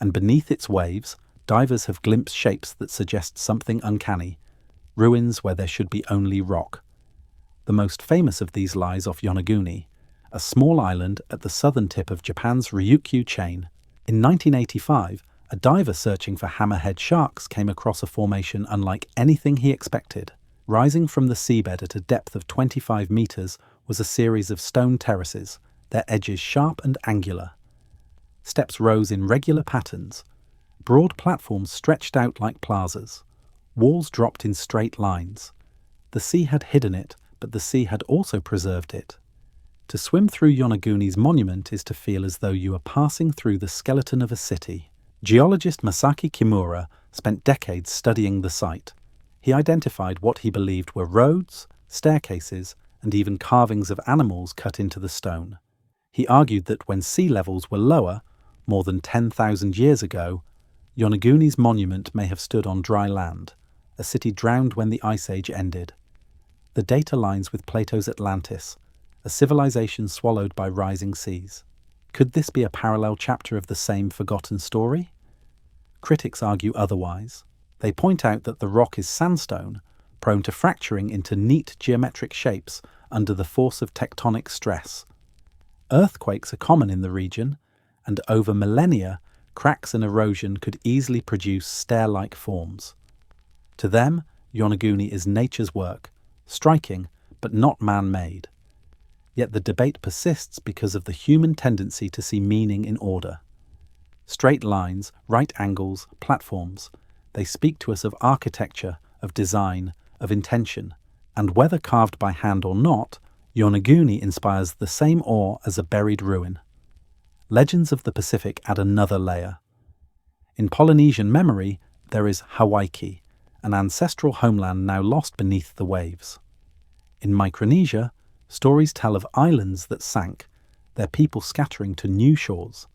And beneath its waves, divers have glimpsed shapes that suggest something uncanny, ruins where there should be only rock. The most famous of these lies off Yonaguni, a small island at the southern tip of Japan's Ryukyu chain. In 1985, a diver searching for hammerhead sharks came across a formation unlike anything he expected. Rising from the seabed at a depth of 25 meters was a series of stone terraces, their edges sharp and angular. Steps rose in regular patterns. Broad platforms stretched out like plazas. Walls dropped in straight lines. The sea had hidden it, but the sea had also preserved it. To swim through Yonaguni's monument is to feel as though you are passing through the skeleton of a city. Geologist Masaki Kimura spent decades studying the site. He identified what he believed were roads, staircases, and even carvings of animals cut into the stone. He argued that when sea levels were lower, more than 10,000 years ago, Yonaguni's monument may have stood on dry land, a city drowned when the Ice Age ended. The data aligns with Plato's Atlantis, a civilization swallowed by rising seas. Could this be a parallel chapter of the same forgotten story? Critics argue otherwise. They point out that the rock is sandstone, prone to fracturing into neat geometric shapes under the force of tectonic stress. Earthquakes are common in the region, and over millennia, cracks and erosion could easily produce stair-like forms. To them, Yonaguni is nature's work, striking but not man-made. Yet the debate persists because of the human tendency to see meaning in order. Straight lines, right angles, platforms, they speak to us of architecture, of design, of intention, and whether carved by hand or not, Yonaguni inspires the same awe as a buried ruin. Legends of the Pacific add another layer. In Polynesian memory, there is Hawaii, an ancestral homeland now lost beneath the waves. In Micronesia, stories tell of islands that sank, their people scattering to new shores.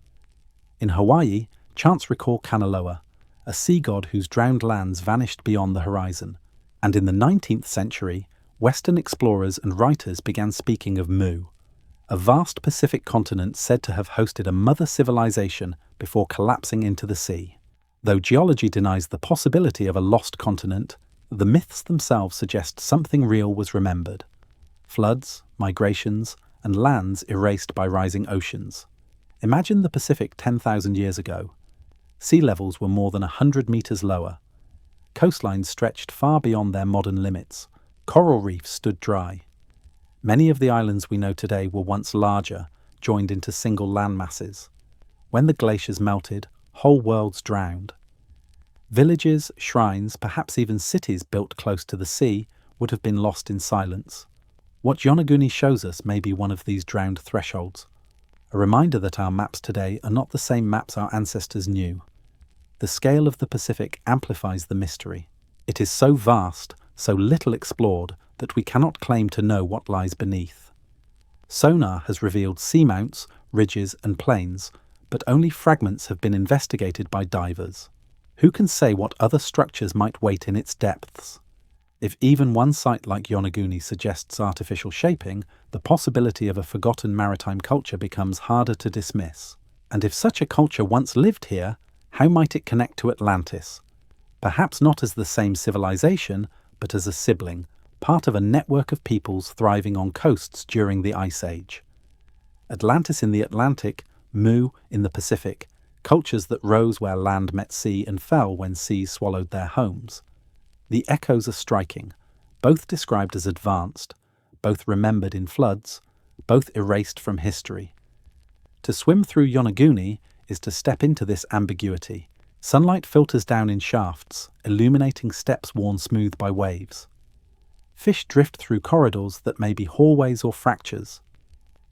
In Hawaii, chants recall Kanaloa, a sea god whose drowned lands vanished beyond the horizon. And in the 19th century, Western explorers and writers began speaking of Mu, a vast Pacific continent said to have hosted a mother civilization before collapsing into the sea. Though geology denies the possibility of a lost continent, the myths themselves suggest something real was remembered. Floods, migrations, and lands erased by rising oceans. Imagine the Pacific 10,000 years ago. Sea levels were more than 100 meters lower. Coastlines stretched far beyond their modern limits. Coral reefs stood dry. Many of the islands we know today were once larger, joined into single land masses. When the glaciers melted, whole worlds drowned. Villages, shrines, perhaps even cities built close to the sea would have been lost in silence. What Yonaguni shows us may be one of these drowned thresholds, a reminder that our maps today are not the same maps our ancestors knew. The scale of the Pacific amplifies the mystery. It is so vast, so little explored, that we cannot claim to know what lies beneath. Sonar has revealed seamounts, ridges and plains, but only fragments have been investigated by divers. Who can say what other structures might wait in its depths? If even one site like Yonaguni suggests artificial shaping, the possibility of a forgotten maritime culture becomes harder to dismiss. And if such a culture once lived here, how might it connect to Atlantis? Perhaps not as the same civilization, but as a sibling, part of a network of peoples thriving on coasts during the Ice Age. Atlantis in the Atlantic, Mu in the Pacific, cultures that rose where land met sea and fell when seas swallowed their homes. The echoes are striking, both described as advanced, both remembered in floods, both erased from history. To swim through Yonaguni is to step into this ambiguity. Sunlight filters down in shafts, illuminating steps worn smooth by waves. Fish drift through corridors that may be hallways or fractures.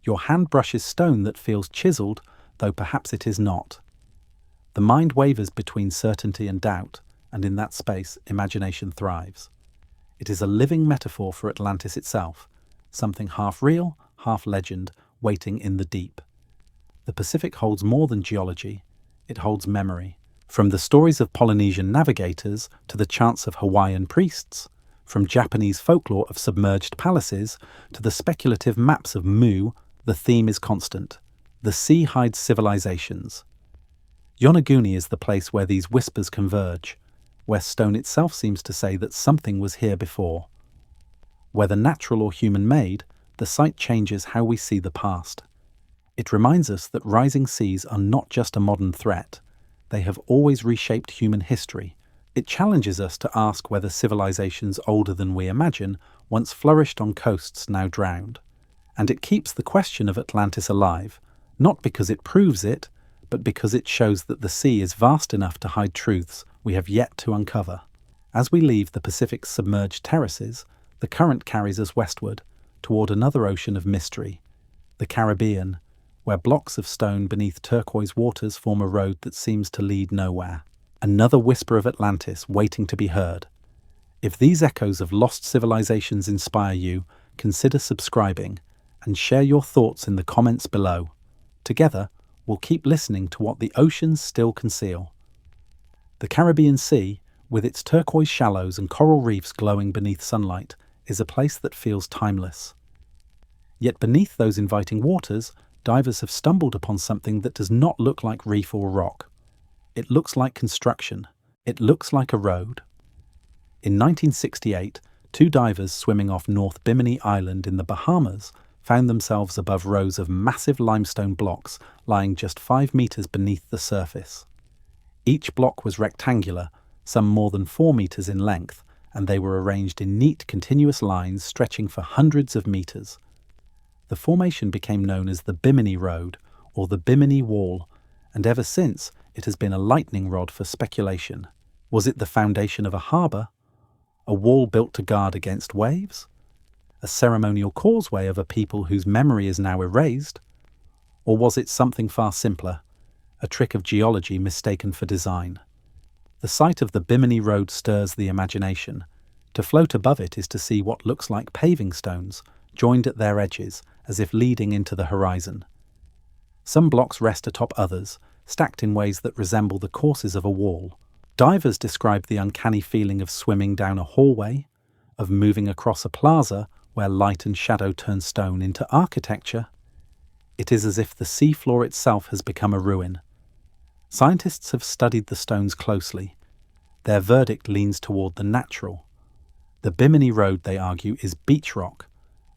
Your hand brushes stone that feels chiseled, though perhaps it is not. The mind wavers between certainty and doubt, and in that space, imagination thrives. It is a living metaphor for Atlantis itself, something half real, half legend, waiting in the deep. The Pacific holds more than geology, it holds memory. From the stories of Polynesian navigators to the chants of Hawaiian priests, from Japanese folklore of submerged palaces to the speculative maps of Mu, the theme is constant. The sea hides civilizations. Yonaguni is the place where these whispers converge, where stone itself seems to say that something was here before. Whether natural or human-made, the site changes how we see the past. It reminds us that rising seas are not just a modern threat. They have always reshaped human history. It challenges us to ask whether civilizations older than we imagine once flourished on coasts now drowned. And it keeps the question of Atlantis alive, not because it proves it, but because it shows that the sea is vast enough to hide truths we have yet to uncover. As we leave the Pacific's submerged terraces, the current carries us westward, toward another ocean of mystery, the Caribbean, where blocks of stone beneath turquoise waters form a road that seems to lead nowhere. Another whisper of Atlantis waiting to be heard. If these echoes of lost civilizations inspire you, consider subscribing and share your thoughts in the comments below. Together, we'll keep listening to what the oceans still conceal. The Caribbean Sea, with its turquoise shallows and coral reefs glowing beneath sunlight, is a place that feels timeless. Yet beneath those inviting waters, divers have stumbled upon something that does not look like reef or rock. It looks like construction. It looks like a road. In 1968, two divers swimming off North Bimini Island in the Bahamas found themselves above rows of massive limestone blocks lying just 5 meters beneath the surface. Each block was rectangular, some more than 4 meters in length, and they were arranged in neat, continuous lines stretching for hundreds of meters. The formation became known as the Bimini Road, or the Bimini Wall, and ever since it has been a lightning rod for speculation. Was it the foundation of a harbour? A wall built to guard against waves? A ceremonial causeway of a people whose memory is now erased? Or was it something far simpler, a trick of geology mistaken for design? The sight of the Bimini Road stirs the imagination. To float above it is to see what looks like paving stones, joined at their edges, as if leading into the horizon. Some blocks rest atop others, stacked in ways that resemble the courses of a wall. Divers describe the uncanny feeling of swimming down a hallway, of moving across a plaza where light and shadow turn stone into architecture. It is as if the seafloor itself has become a ruin. Scientists have studied the stones closely. Their verdict leans toward the natural. The Bimini Road, they argue, is beach rock,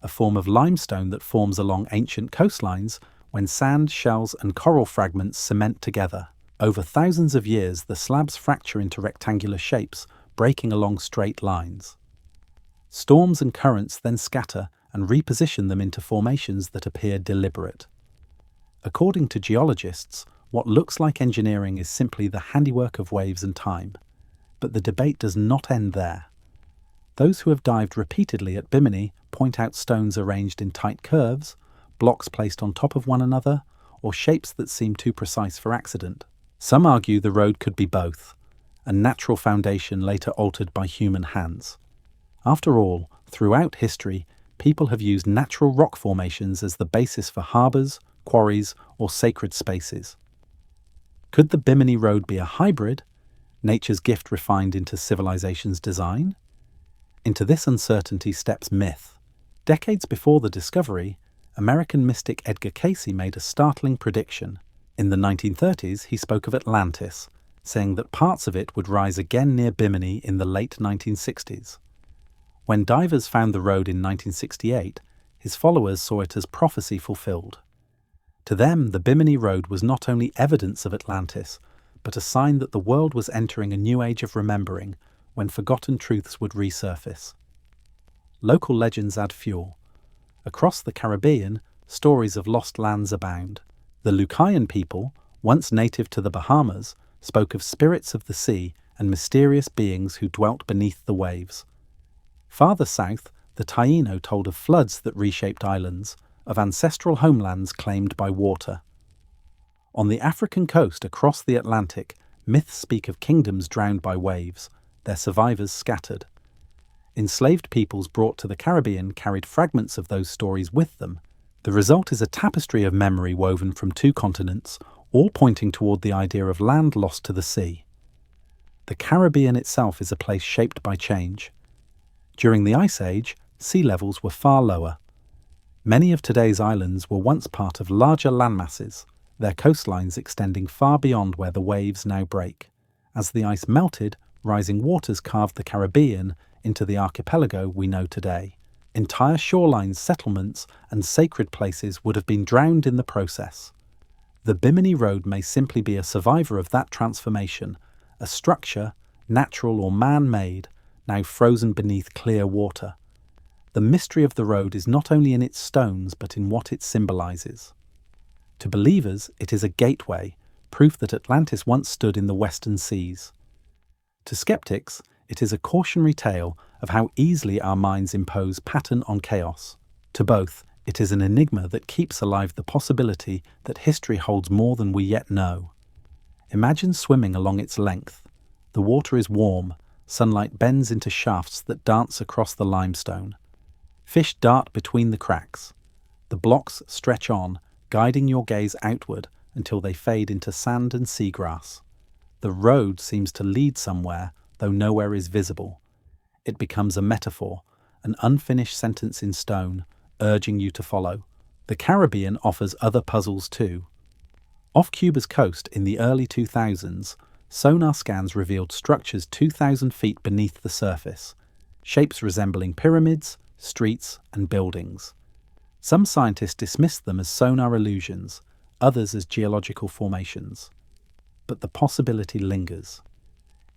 a form of limestone that forms along ancient coastlines when sand, shells and coral fragments cement together. Over thousands of years, the slabs fracture into rectangular shapes, breaking along straight lines. Storms and currents then scatter and reposition them into formations that appear deliberate. According to geologists, what looks like engineering is simply the handiwork of waves and time. But the debate does not end there. Those who have dived repeatedly at Bimini point out stones arranged in tight curves, blocks placed on top of one another, or shapes that seem too precise for accident. Some argue the road could be both, a natural foundation later altered by human hands. After all, throughout history, people have used natural rock formations as the basis for harbours, quarries, or sacred spaces. Could the Bimini Road be a hybrid, nature's gift refined into civilization's design? Into this uncertainty steps myth. Decades before the discovery, American mystic Edgar Cayce made a startling prediction. In the 1930s, he spoke of Atlantis, saying that parts of it would rise again near Bimini in the late 1960s. When divers found the road in 1968, his followers saw it as prophecy fulfilled. To them, the Bimini Road was not only evidence of Atlantis, but a sign that the world was entering a new age of remembering, when forgotten truths would resurface. Local legends add fuel. Across the Caribbean, stories of lost lands abound. The Lucayan people, once native to the Bahamas, spoke of spirits of the sea and mysterious beings who dwelt beneath the waves. Farther south, the Taino told of floods that reshaped islands, of ancestral homelands claimed by water. On the African coast across the Atlantic, myths speak of kingdoms drowned by waves, their survivors scattered. Enslaved peoples brought to the Caribbean carried fragments of those stories with them. The result is a tapestry of memory woven from two continents, all pointing toward the idea of land lost to the sea. The Caribbean itself is a place shaped by change. During the Ice Age, sea levels were far lower. Many of today's islands were once part of larger landmasses, their coastlines extending far beyond where the waves now break. As the ice melted, rising waters carved the Caribbean into the archipelago we know today. Entire shorelines, settlements, and sacred places would have been drowned in the process. The Bimini Road may simply be a survivor of that transformation, a structure, natural or man-made, now frozen beneath clear water. The mystery of the road is not only in its stones, but in what it symbolizes. To believers, it is a gateway, proof that Atlantis once stood in the western seas. To skeptics, it is a cautionary tale of how easily our minds impose pattern on chaos. To both, it is an enigma that keeps alive the possibility that history holds more than we yet know. Imagine swimming along its length. The water is warm, sunlight bends into shafts that dance across the limestone. Fish dart between the cracks. The blocks stretch on, guiding your gaze outward until they fade into sand and seagrass. The road seems to lead somewhere, though nowhere is visible. It becomes a metaphor, an unfinished sentence in stone, urging you to follow. The Caribbean offers other puzzles too. Off Cuba's coast in the early 2000s, sonar scans revealed structures 2,000 feet beneath the surface, shapes resembling pyramids, streets, and buildings. Some scientists dismissed them as sonar illusions, others as geological formations. But the possibility lingers.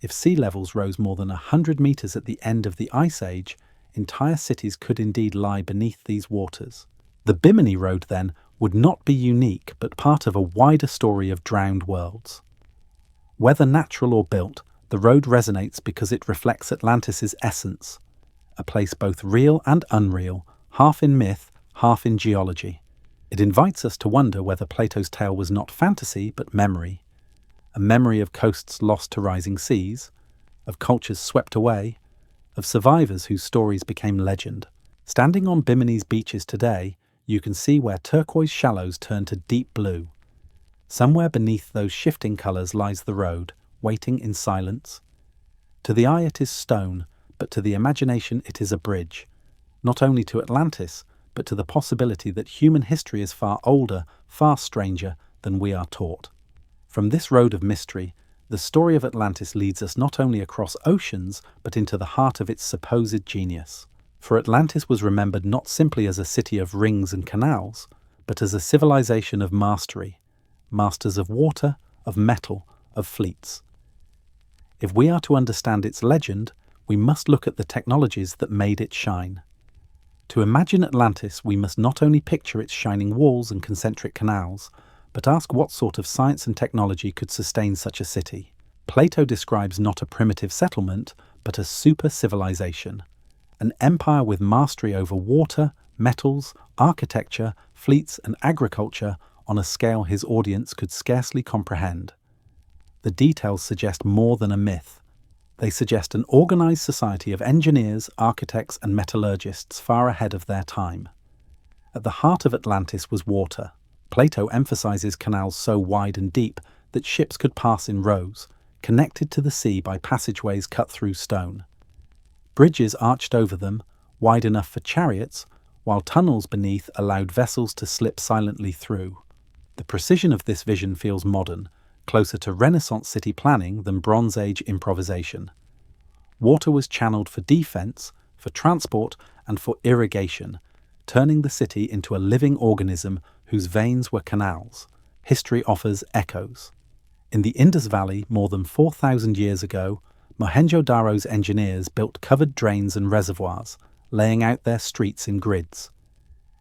If sea levels rose more than 100 meters at the end of the Ice Age, entire cities could indeed lie beneath these waters. The Bimini Road, then, would not be unique, but part of a wider story of drowned worlds. Whether natural or built, the road resonates because it reflects Atlantis' essence, a place both real and unreal, half in myth, half in geology. It invites us to wonder whether Plato's tale was not fantasy but memory, a memory of coasts lost to rising seas, of cultures swept away, of survivors whose stories became legend. Standing on Bimini's beaches today, you can see where turquoise shallows turn to deep blue. Somewhere beneath those shifting colours lies the road, waiting in silence. To the eye it is stone, but to the imagination it is a bridge, not only to Atlantis, but to the possibility that human history is far older, far stranger than we are taught. From this road of mystery, the story of Atlantis leads us not only across oceans, but into the heart of its supposed genius. For Atlantis was remembered not simply as a city of rings and canals, but as a civilization of mastery, masters of water, of metal, of fleets. If we are to understand its legend, we must look at the technologies that made it shine. To imagine Atlantis, we must not only picture its shining walls and concentric canals, but ask what sort of science and technology could sustain such a city. Plato describes not a primitive settlement, but a super-civilization, an empire with mastery over water, metals, architecture, fleets and agriculture on a scale his audience could scarcely comprehend. The details suggest more than a myth. They suggest an organized society of engineers, architects and metallurgists far ahead of their time. At the heart of Atlantis was water. Plato emphasizes canals so wide and deep that ships could pass in rows, connected to the sea by passageways cut through stone. Bridges arched over them, wide enough for chariots, while tunnels beneath allowed vessels to slip silently through. The precision of this vision feels modern, closer to Renaissance city planning than Bronze Age improvisation. Water was channeled for defense, for transport, and for irrigation, turning the city into a living organism whose veins were canals. History offers echoes. In the Indus Valley, more than 4,000 years ago, Mohenjo-Daro's engineers built covered drains and reservoirs, laying out their streets in grids.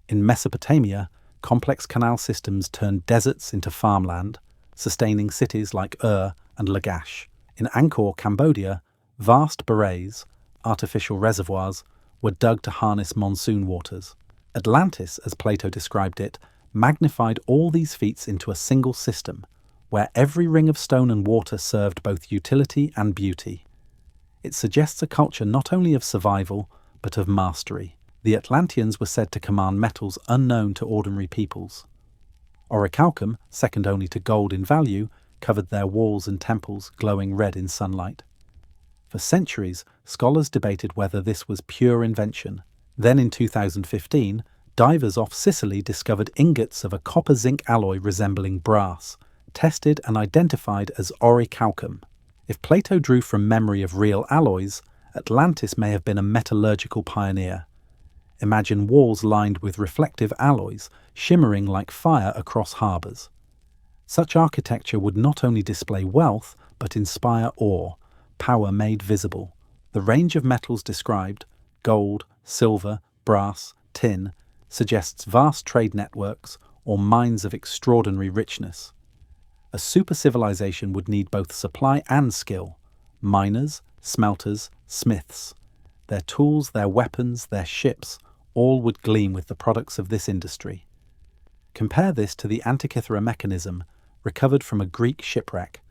In Mesopotamia, complex canal systems turned deserts into farmland, sustaining cities like Ur and Lagash. In Angkor, Cambodia, vast barrays, artificial reservoirs, were dug to harness monsoon waters. Atlantis, as Plato described it, magnified all these feats into a single system, where every ring of stone and water served both utility and beauty. It suggests a culture not only of survival, but of mastery. The Atlanteans were said to command metals unknown to ordinary peoples. Orichalcum, second only to gold in value, covered their walls and temples, glowing red in sunlight. For centuries, scholars debated whether this was pure invention. Then in 2015, divers off Sicily discovered ingots of a copper-zinc alloy resembling brass, tested and identified as orichalcum. If Plato drew from memory of real alloys, Atlantis may have been a metallurgical pioneer. Imagine walls lined with reflective alloys, shimmering like fire across harbours. Such architecture would not only display wealth, but inspire awe, power made visible. The range of metals described, gold, silver, brass, tin, suggests vast trade networks or mines of extraordinary richness. A super-civilization would need both supply and skill. Miners, smelters, smiths. Their tools, their weapons, their ships, all would gleam with the products of this industry. Compare this to the Antikythera mechanism, recovered from a Greek shipwreck,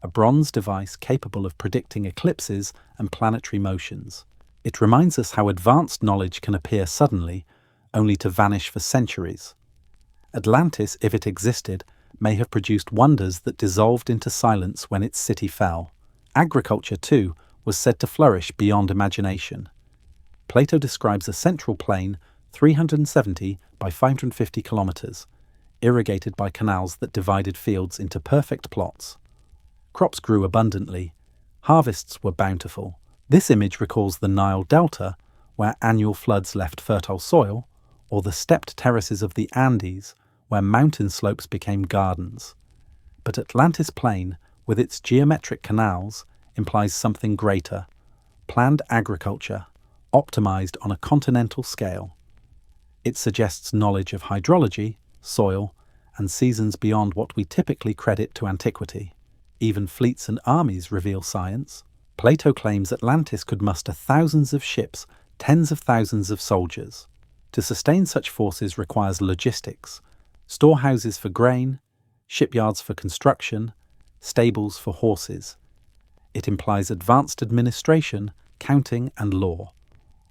a bronze device capable of predicting eclipses and planetary motions. It reminds us how advanced knowledge can appear suddenly, only to vanish for centuries. Atlantis, if it existed, may have produced wonders that dissolved into silence when its city fell. Agriculture, too, was said to flourish beyond imagination. Plato describes a central plain, 370 by 550 kilometers, irrigated by canals that divided fields into perfect plots. Crops grew abundantly. Harvests were bountiful. This image recalls the Nile Delta, where annual floods left fertile soil, or the stepped terraces of the Andes, where mountain slopes became gardens. But Atlantis Plain, with its geometric canals, implies something greater: planned agriculture, optimized on a continental scale. It suggests knowledge of hydrology, soil, and seasons beyond what we typically credit to antiquity. Even fleets and armies reveal science. Plato claims Atlantis could muster thousands of ships, tens of thousands of soldiers. To sustain such forces requires logistics: storehouses for grain, shipyards for construction, stables for horses. It implies advanced administration, counting, and law.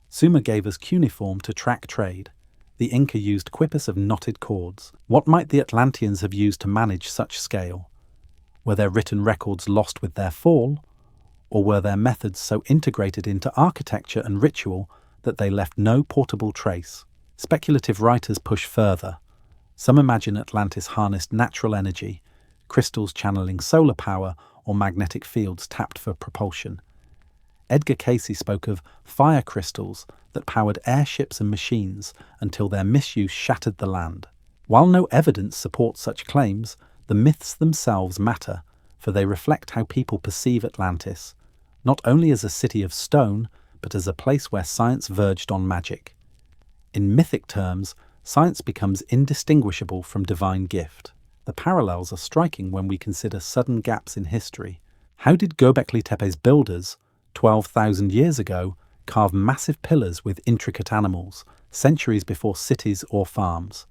Sumer gave us cuneiform to track trade. The Inca used quippus of knotted cords. What might the Atlanteans have used to manage such scale? Were their written records lost with their fall? Or were their methods so integrated into architecture and ritual that they left no portable trace? Speculative writers push further. Some imagine Atlantis harnessed natural energy, crystals channeling solar power or magnetic fields tapped for propulsion. Edgar Cayce spoke of fire crystals that powered airships and machines until their misuse shattered the land. While no evidence supports such claims, the myths themselves matter, for they reflect how people perceive Atlantis, not only as a city of stone, but as a place where science verged on magic. In mythic terms, science becomes indistinguishable from divine gift. The parallels are striking when we consider sudden gaps in history. How did Göbekli Tepe's builders, 12,000 years ago, carve massive pillars with intricate animals, centuries before cities or farms?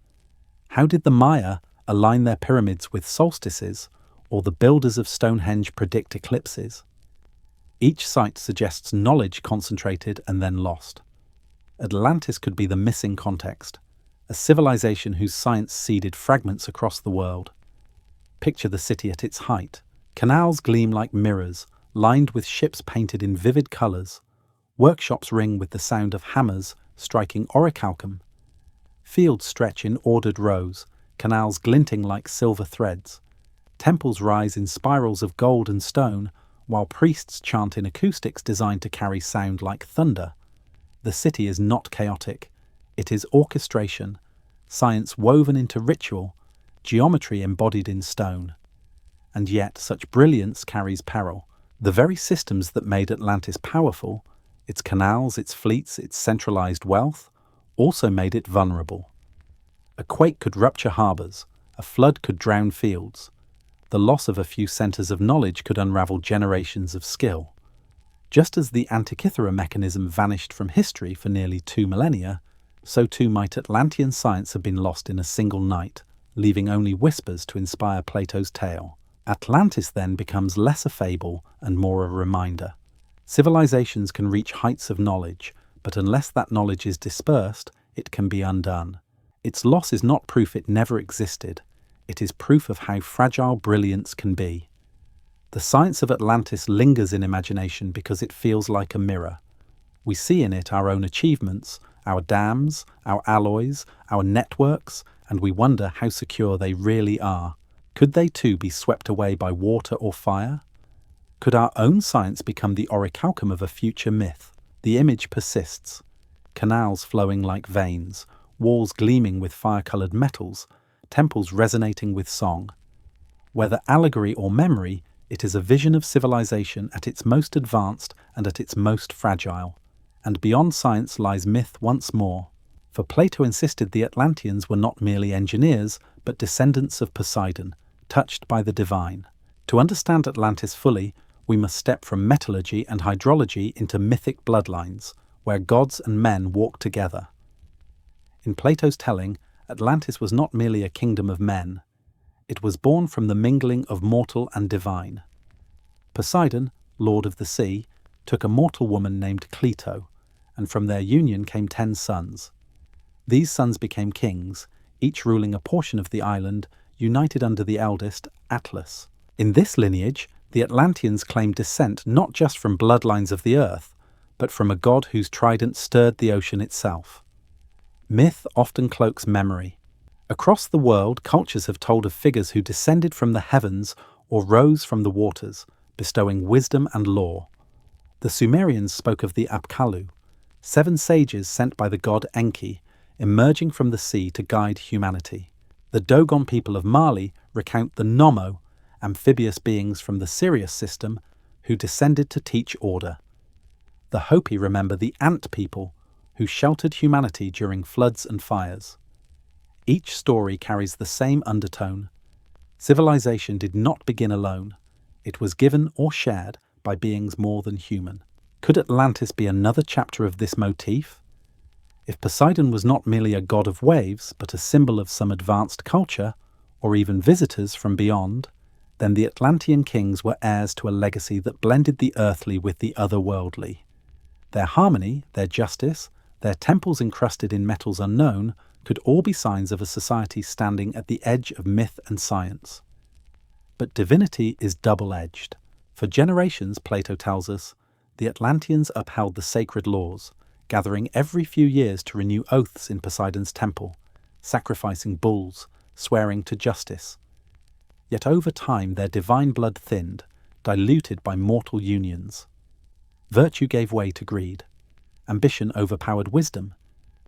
How did the Maya align their pyramids with solstices, or the builders of Stonehenge predict eclipses? Each site suggests knowledge concentrated and then lost. Atlantis could be the missing context, a civilization whose science seeded fragments across the world. Picture the city at its height. Canals gleam like mirrors, lined with ships painted in vivid colours. Workshops ring with the sound of hammers striking orichalcum. Fields stretch in ordered rows, canals glinting like silver threads. Temples rise in spirals of gold and stone, while priests chant in acoustics designed to carry sound like thunder. The city is not chaotic. It is orchestration, science woven into ritual, geometry embodied in stone. And yet such brilliance carries peril. The very systems that made Atlantis powerful, its canals, its fleets, its centralized wealth, also made it vulnerable. A quake could rupture harbors, a flood could drown fields. The loss of a few centers of knowledge could unravel generations of skill. Just as the Antikythera mechanism vanished from history for nearly 2 millennia, so too might Atlantean science have been lost in a single night, leaving only whispers to inspire Plato's tale. Atlantis then becomes less a fable and more a reminder. Civilizations can reach heights of knowledge, but unless that knowledge is dispersed, it can be undone. Its loss is not proof it never existed. It is proof of how fragile brilliance can be. The science of Atlantis lingers in imagination because it feels like a mirror. We see in it our own achievements, our dams, our alloys, our networks, and we wonder how secure they really are. Could they too be swept away by water or fire? Could our own science become the orichalcum of a future myth? The image persists. Canals flowing like veins, walls gleaming with fire-coloured metals, temples resonating with song. Whether allegory or memory, it is a vision of civilization at its most advanced and at its most fragile. And beyond science lies myth once more. For Plato insisted the Atlanteans were not merely engineers, but descendants of Poseidon, touched by the divine. To understand Atlantis fully, we must step from metallurgy and hydrology into mythic bloodlines, where gods and men walk together. In Plato's telling, Atlantis was not merely a kingdom of men. It was born from the mingling of mortal and divine. Poseidon, lord of the sea, took a mortal woman named Cleito, and from their union came 10 sons. These sons became kings, each ruling a portion of the island, united under the eldest, Atlas. In this lineage, the Atlanteans claimed descent not just from bloodlines of the earth, but from a god whose trident stirred the ocean itself. Myth often cloaks memory. Across the world, cultures have told of figures who descended from the heavens or rose from the waters, bestowing wisdom and lore. The Sumerians spoke of the Apkallu, 7 sages sent by the god Enki, emerging from the sea to guide humanity. The Dogon people of Mali recount the Nomo, amphibious beings from the Sirius system, who descended to teach order. The Hopi remember the Ant people, who sheltered humanity during floods and fires. Each story carries the same undertone. Civilization did not begin alone. It was given or shared by beings more than human. Could Atlantis be another chapter of this motif? If Poseidon was not merely a god of waves, but a symbol of some advanced culture, or even visitors from beyond, then the Atlantean kings were heirs to a legacy that blended the earthly with the otherworldly. Their harmony, their justice, their temples encrusted in metals unknown, could all be signs of a society standing at the edge of myth and science. But divinity is double-edged. For generations, Plato tells us, the Atlanteans upheld the sacred laws, gathering every few years to renew oaths in Poseidon's temple, sacrificing bulls, swearing to justice. Yet over time their divine blood thinned, diluted by mortal unions. Virtue gave way to greed. Ambition overpowered wisdom.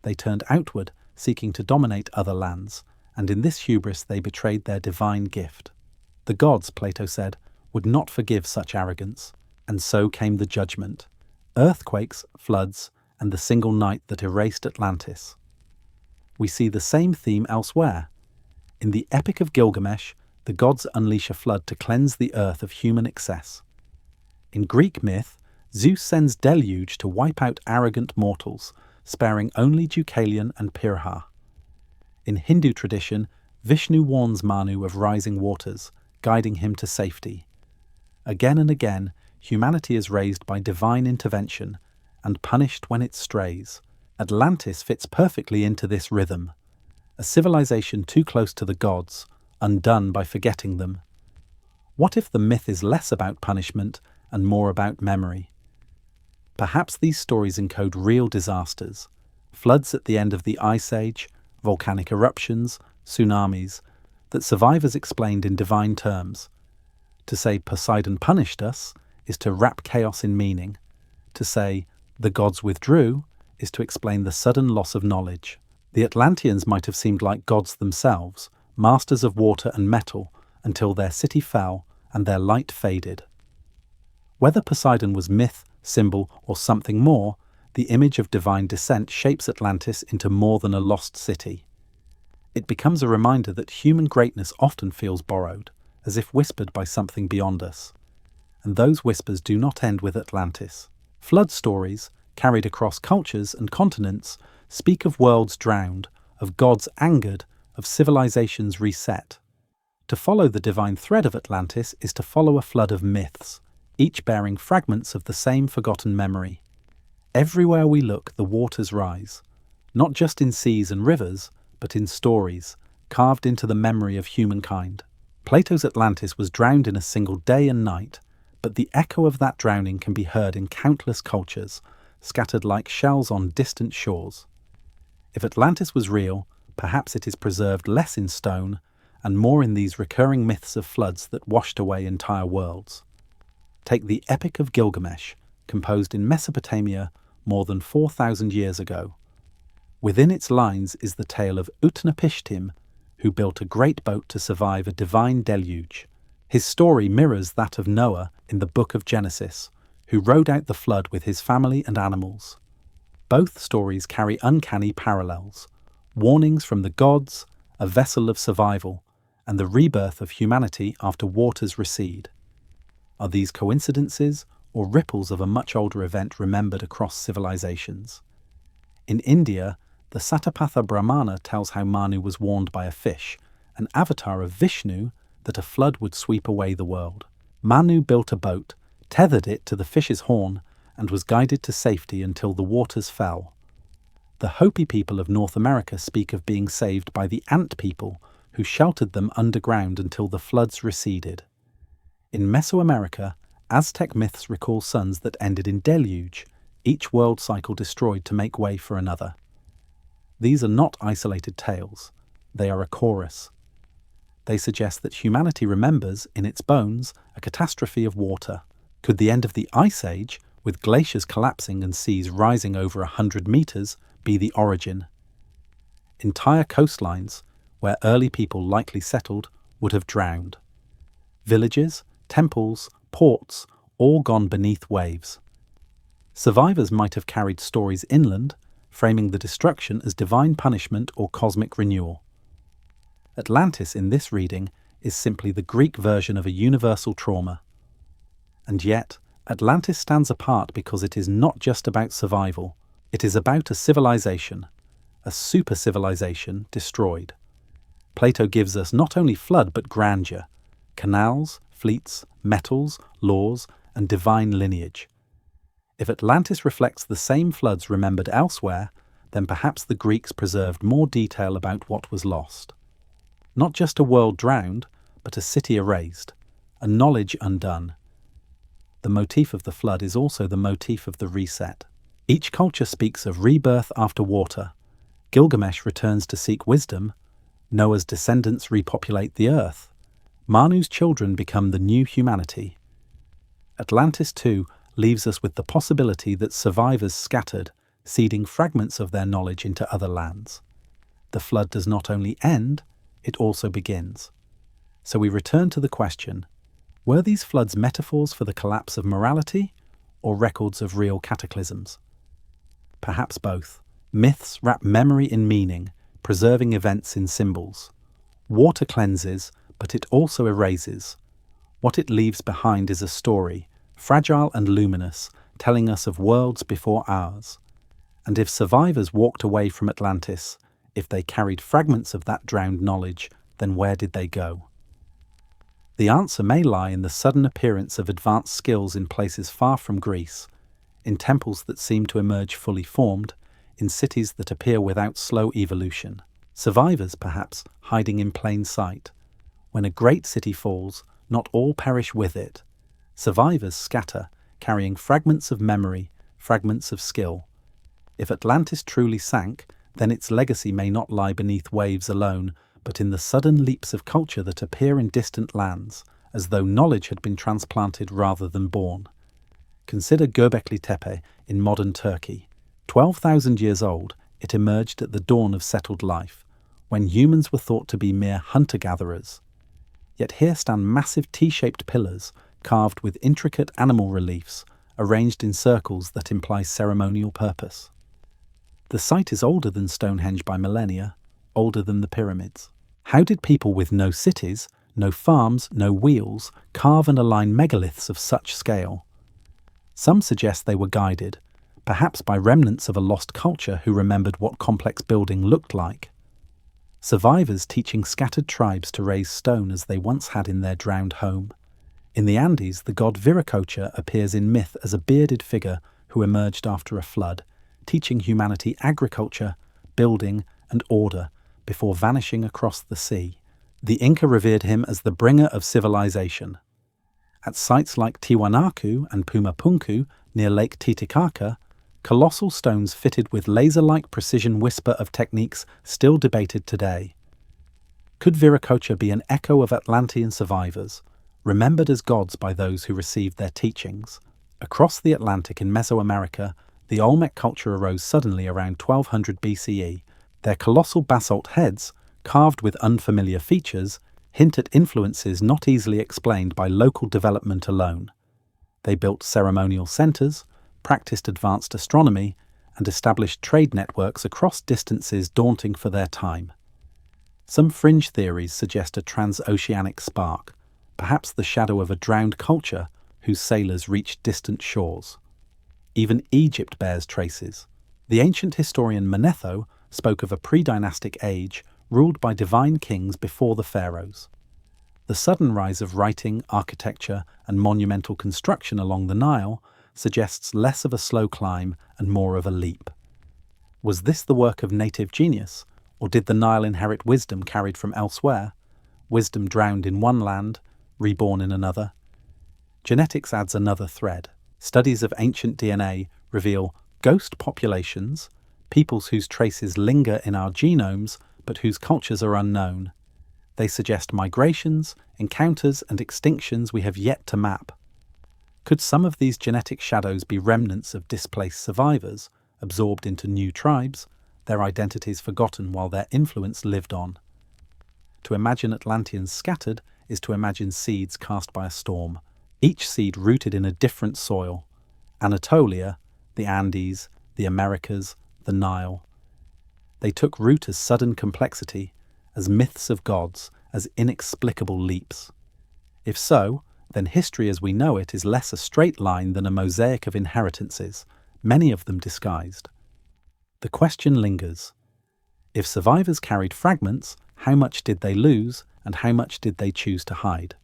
They turned outward, seeking to dominate other lands, and in this hubris they betrayed their divine gift. The gods, Plato said, would not forgive such arrogance, and so came the judgment, earthquakes, floods, and the single night that erased Atlantis. We see the same theme elsewhere. In the Epic of Gilgamesh, the gods unleash a flood to cleanse the earth of human excess. In Greek myth, Zeus sends deluge to wipe out arrogant mortals, sparing only Deucalion and Pirha. In Hindu tradition, Vishnu warns Manu of rising waters, guiding him to safety. Again and again, humanity is raised by divine intervention and punished when it strays. Atlantis fits perfectly into this rhythm, a civilization too close to the gods, undone by forgetting them. What if the myth is less about punishment and more about memory? Perhaps these stories encode real disasters, floods at the end of the Ice Age, volcanic eruptions, tsunamis, that survivors explained in divine terms. To say Poseidon punished us is to wrap chaos in meaning. To say the gods withdrew is to explain the sudden loss of knowledge. The Atlanteans might have seemed like gods themselves, masters of water and metal, until their city fell and their light faded. Whether Poseidon was myth, symbol, or something more, the image of divine descent shapes Atlantis into more than a lost city. It becomes a reminder that human greatness often feels borrowed, as if whispered by something beyond us. And those whispers do not end with Atlantis. Flood stories, carried across cultures and continents, speak of worlds drowned, of gods angered, of civilizations reset. To follow the divine thread of Atlantis is to follow a flood of myths, each bearing fragments of the same forgotten memory. Everywhere we look, the waters rise, not just in seas and rivers, but in stories, carved into the memory of humankind. Plato's Atlantis was drowned in a single day and night, but the echo of that drowning can be heard in countless cultures, scattered like shells on distant shores. If Atlantis was real, perhaps it is preserved less in stone and more in these recurring myths of floods that washed away entire worlds. Take the Epic of Gilgamesh, composed in Mesopotamia more than 4,000 years ago. Within its lines is the tale of Utnapishtim, who built a great boat to survive a divine deluge. His story mirrors that of Noah in the Book of Genesis, who rode out the flood with his family and animals. Both stories carry uncanny parallels, warnings from the gods, a vessel of survival, and the rebirth of humanity after waters recede. Are these coincidences or ripples of a much older event remembered across civilizations? In India, the Satapatha Brahmana tells how Manu was warned by a fish, an avatar of Vishnu, that a flood would sweep away the world. Manu built a boat, tethered it to the fish's horn, and was guided to safety until the waters fell. The Hopi people of North America speak of being saved by the ant people, who sheltered them underground until the floods receded. In Mesoamerica, Aztec myths recall suns that ended in deluge, each world cycle destroyed to make way for another. These are not isolated tales. They are a chorus. They suggest that humanity remembers, in its bones, a catastrophe of water. Could the end of the Ice Age, with glaciers collapsing and seas rising over 100 meters, be the origin? Entire coastlines, where early people likely settled, would have drowned. Villages, temples, ports, all gone beneath waves. Survivors might have carried stories inland, framing the destruction as divine punishment or cosmic renewal. Atlantis in this reading is simply the Greek version of a universal trauma. And yet, Atlantis stands apart because it is not just about survival. It is about a civilization, a super-civilization destroyed. Plato gives us not only flood but grandeur, canals, fleets, metals, laws, and divine lineage. If Atlantis reflects the same floods remembered elsewhere, then perhaps the Greeks preserved more detail about what was lost. Not just a world drowned, but a city erased, a knowledge undone. The motif of the flood is also the motif of the reset. Each culture speaks of rebirth after water. Gilgamesh returns to seek wisdom. Noah's descendants repopulate the earth. Manu's children become the new humanity. Atlantis, too, leaves us with the possibility that survivors scattered, seeding fragments of their knowledge into other lands. The flood does not only end, it also begins. So we return to the question, were these floods metaphors for the collapse of morality, or records of real cataclysms? Perhaps both. Myths wrap memory in meaning, preserving events in symbols. Water cleanses, but it also erases. What it leaves behind is a story, fragile and luminous, telling us of worlds before ours. And if survivors walked away from Atlantis, if they carried fragments of that drowned knowledge, then where did they go? The answer may lie in the sudden appearance of advanced skills in places far from Greece, in temples that seem to emerge fully formed, in cities that appear without slow evolution. Survivors, perhaps, hiding in plain sight. When a great city falls, not all perish with it. Survivors scatter, carrying fragments of memory, fragments of skill. If Atlantis truly sank, then its legacy may not lie beneath waves alone, but in the sudden leaps of culture that appear in distant lands, as though knowledge had been transplanted rather than born. Consider Göbekli Tepe in modern Turkey. 12,000 years old, it emerged at the dawn of settled life, when humans were thought to be mere hunter-gatherers. Yet here stand massive T-shaped pillars, carved with intricate animal reliefs, arranged in circles that imply ceremonial purpose. The site is older than Stonehenge by millennia, older than the pyramids. How did people with no cities, no farms, no wheels, carve and align megaliths of such scale? Some suggest they were guided, perhaps by remnants of a lost culture who remembered what complex building looked like. Survivors teaching scattered tribes to raise stone as they once had in their drowned home. In the Andes, the god Viracocha appears in myth as a bearded figure who emerged after a flood, teaching humanity agriculture, building, and order before vanishing across the sea. The Inca revered him as the bringer of civilization. At sites like Tiwanaku and Pumapunku near Lake Titicaca, colossal stones fitted with laser-like precision whisper of techniques still debated today. Could Viracocha be an echo of Atlantean survivors, remembered as gods by those who received their teachings? Across the Atlantic in Mesoamerica, the Olmec culture arose suddenly around 1200 BCE. Their colossal basalt heads, carved with unfamiliar features, hint at influences not easily explained by local development alone. They built ceremonial centers, practiced advanced astronomy, and established trade networks across distances daunting for their time. Some fringe theories suggest a transoceanic spark, perhaps the shadow of a drowned culture whose sailors reached distant shores. Even Egypt bears traces. The ancient historian Manetho spoke of a pre-dynastic age ruled by divine kings before the pharaohs. The sudden rise of writing, architecture, and monumental construction along the Nile suggests less of a slow climb and more of a leap. Was this the work of native genius, or did the Nile inherit wisdom carried from elsewhere, wisdom drowned in one land, reborn in another? Genetics adds another thread. Studies of ancient DNA reveal ghost populations, peoples whose traces linger in our genomes but whose cultures are unknown. They suggest migrations, encounters, and extinctions we have yet to map. Could some of these genetic shadows be remnants of displaced survivors, absorbed into new tribes, their identities forgotten while their influence lived on? To imagine Atlanteans scattered is to imagine seeds cast by a storm, each seed rooted in a different soil. Anatolia, the Andes, the Americas, the Nile. They took root as sudden complexity, as myths of gods, as inexplicable leaps. If so, then history as we know it is less a straight line than a mosaic of inheritances, many of them disguised. The question lingers. If survivors carried fragments, how much did they lose, and how much did they choose to hide?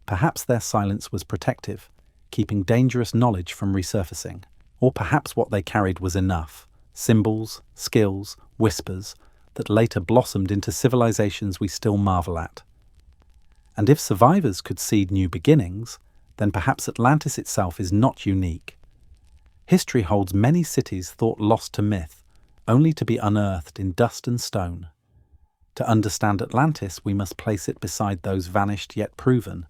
Perhaps their silence was protective, keeping dangerous knowledge from resurfacing. Or perhaps what they carried was enough, symbols, skills, whispers, that later blossomed into civilizations we still marvel at. And if survivors could seed new beginnings, then perhaps Atlantis itself is not unique. History holds many cities thought lost to myth, only to be unearthed in dust and stone. To understand Atlantis, we must place it beside those vanished yet proven.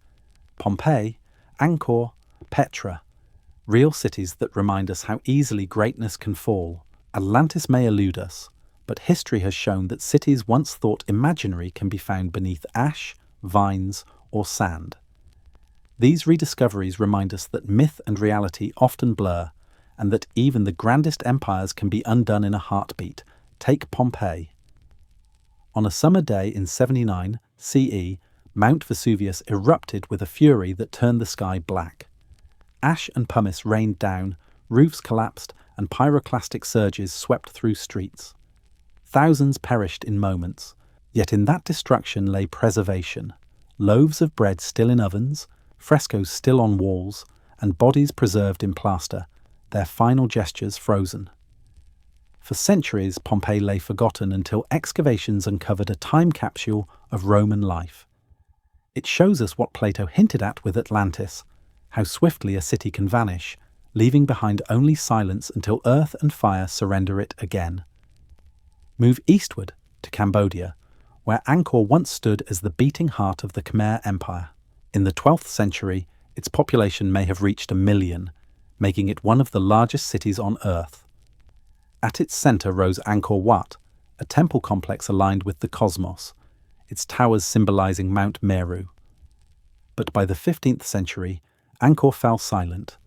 Pompeii, Angkor, Petra, real cities that remind us how easily greatness can fall. Atlantis may elude us, but history has shown that cities once thought imaginary can be found beneath ash, vines, or sand. These rediscoveries remind us that myth and reality often blur, and that even the grandest empires can be undone in a heartbeat. Take Pompeii. On a summer day in 79 CE, Mount Vesuvius erupted with a fury that turned the sky black. Ash and pumice rained down, roofs collapsed, and pyroclastic surges swept through streets. Thousands perished in moments, yet in that destruction lay preservation. Loaves of bread still in ovens, frescoes still on walls, and bodies preserved in plaster, their final gestures frozen. For centuries, Pompeii lay forgotten until excavations uncovered a time capsule of Roman life. It shows us what Plato hinted at with Atlantis, how swiftly a city can vanish, leaving behind only silence until earth and fire surrender it again. Move eastward to Cambodia, where Angkor once stood as the beating heart of the Khmer Empire. In the 12th century, its population may have reached 1 million, making it one of the largest cities on Earth. At its center rose Angkor Wat, a temple complex aligned with the cosmos, its towers symbolizing Mount Meru. But by the 15th century, Angkor fell silent.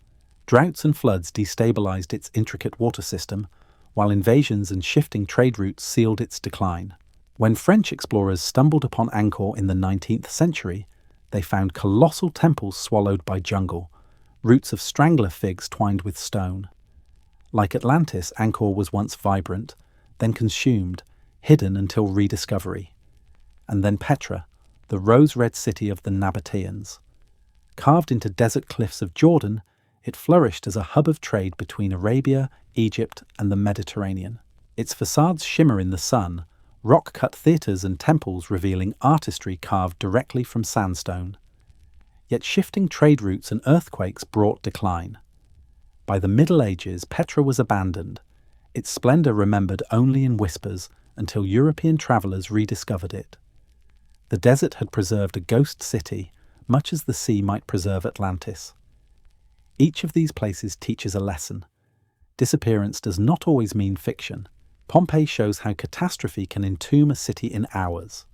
Droughts and floods destabilized its intricate water system, while invasions and shifting trade routes sealed its decline. When French explorers stumbled upon Angkor in the 19th century, they found colossal temples swallowed by jungle, roots of strangler figs twined with stone. Like Atlantis, Angkor was once vibrant, then consumed, hidden until rediscovery. And then Petra, the rose-red city of the Nabateans. Carved into desert cliffs of Jordan, it flourished as a hub of trade between Arabia, Egypt, and the Mediterranean. Its facades shimmer in the sun, rock-cut theatres and temples revealing artistry carved directly from sandstone. Yet shifting trade routes and earthquakes brought decline. By the Middle Ages, Petra was abandoned, its splendour remembered only in whispers until European travellers rediscovered it. The desert had preserved a ghost city, much as the sea might preserve Atlantis. Each of these places teaches a lesson. Disappearance does not always mean fiction. Pompeii shows how catastrophe can entomb a city in hours.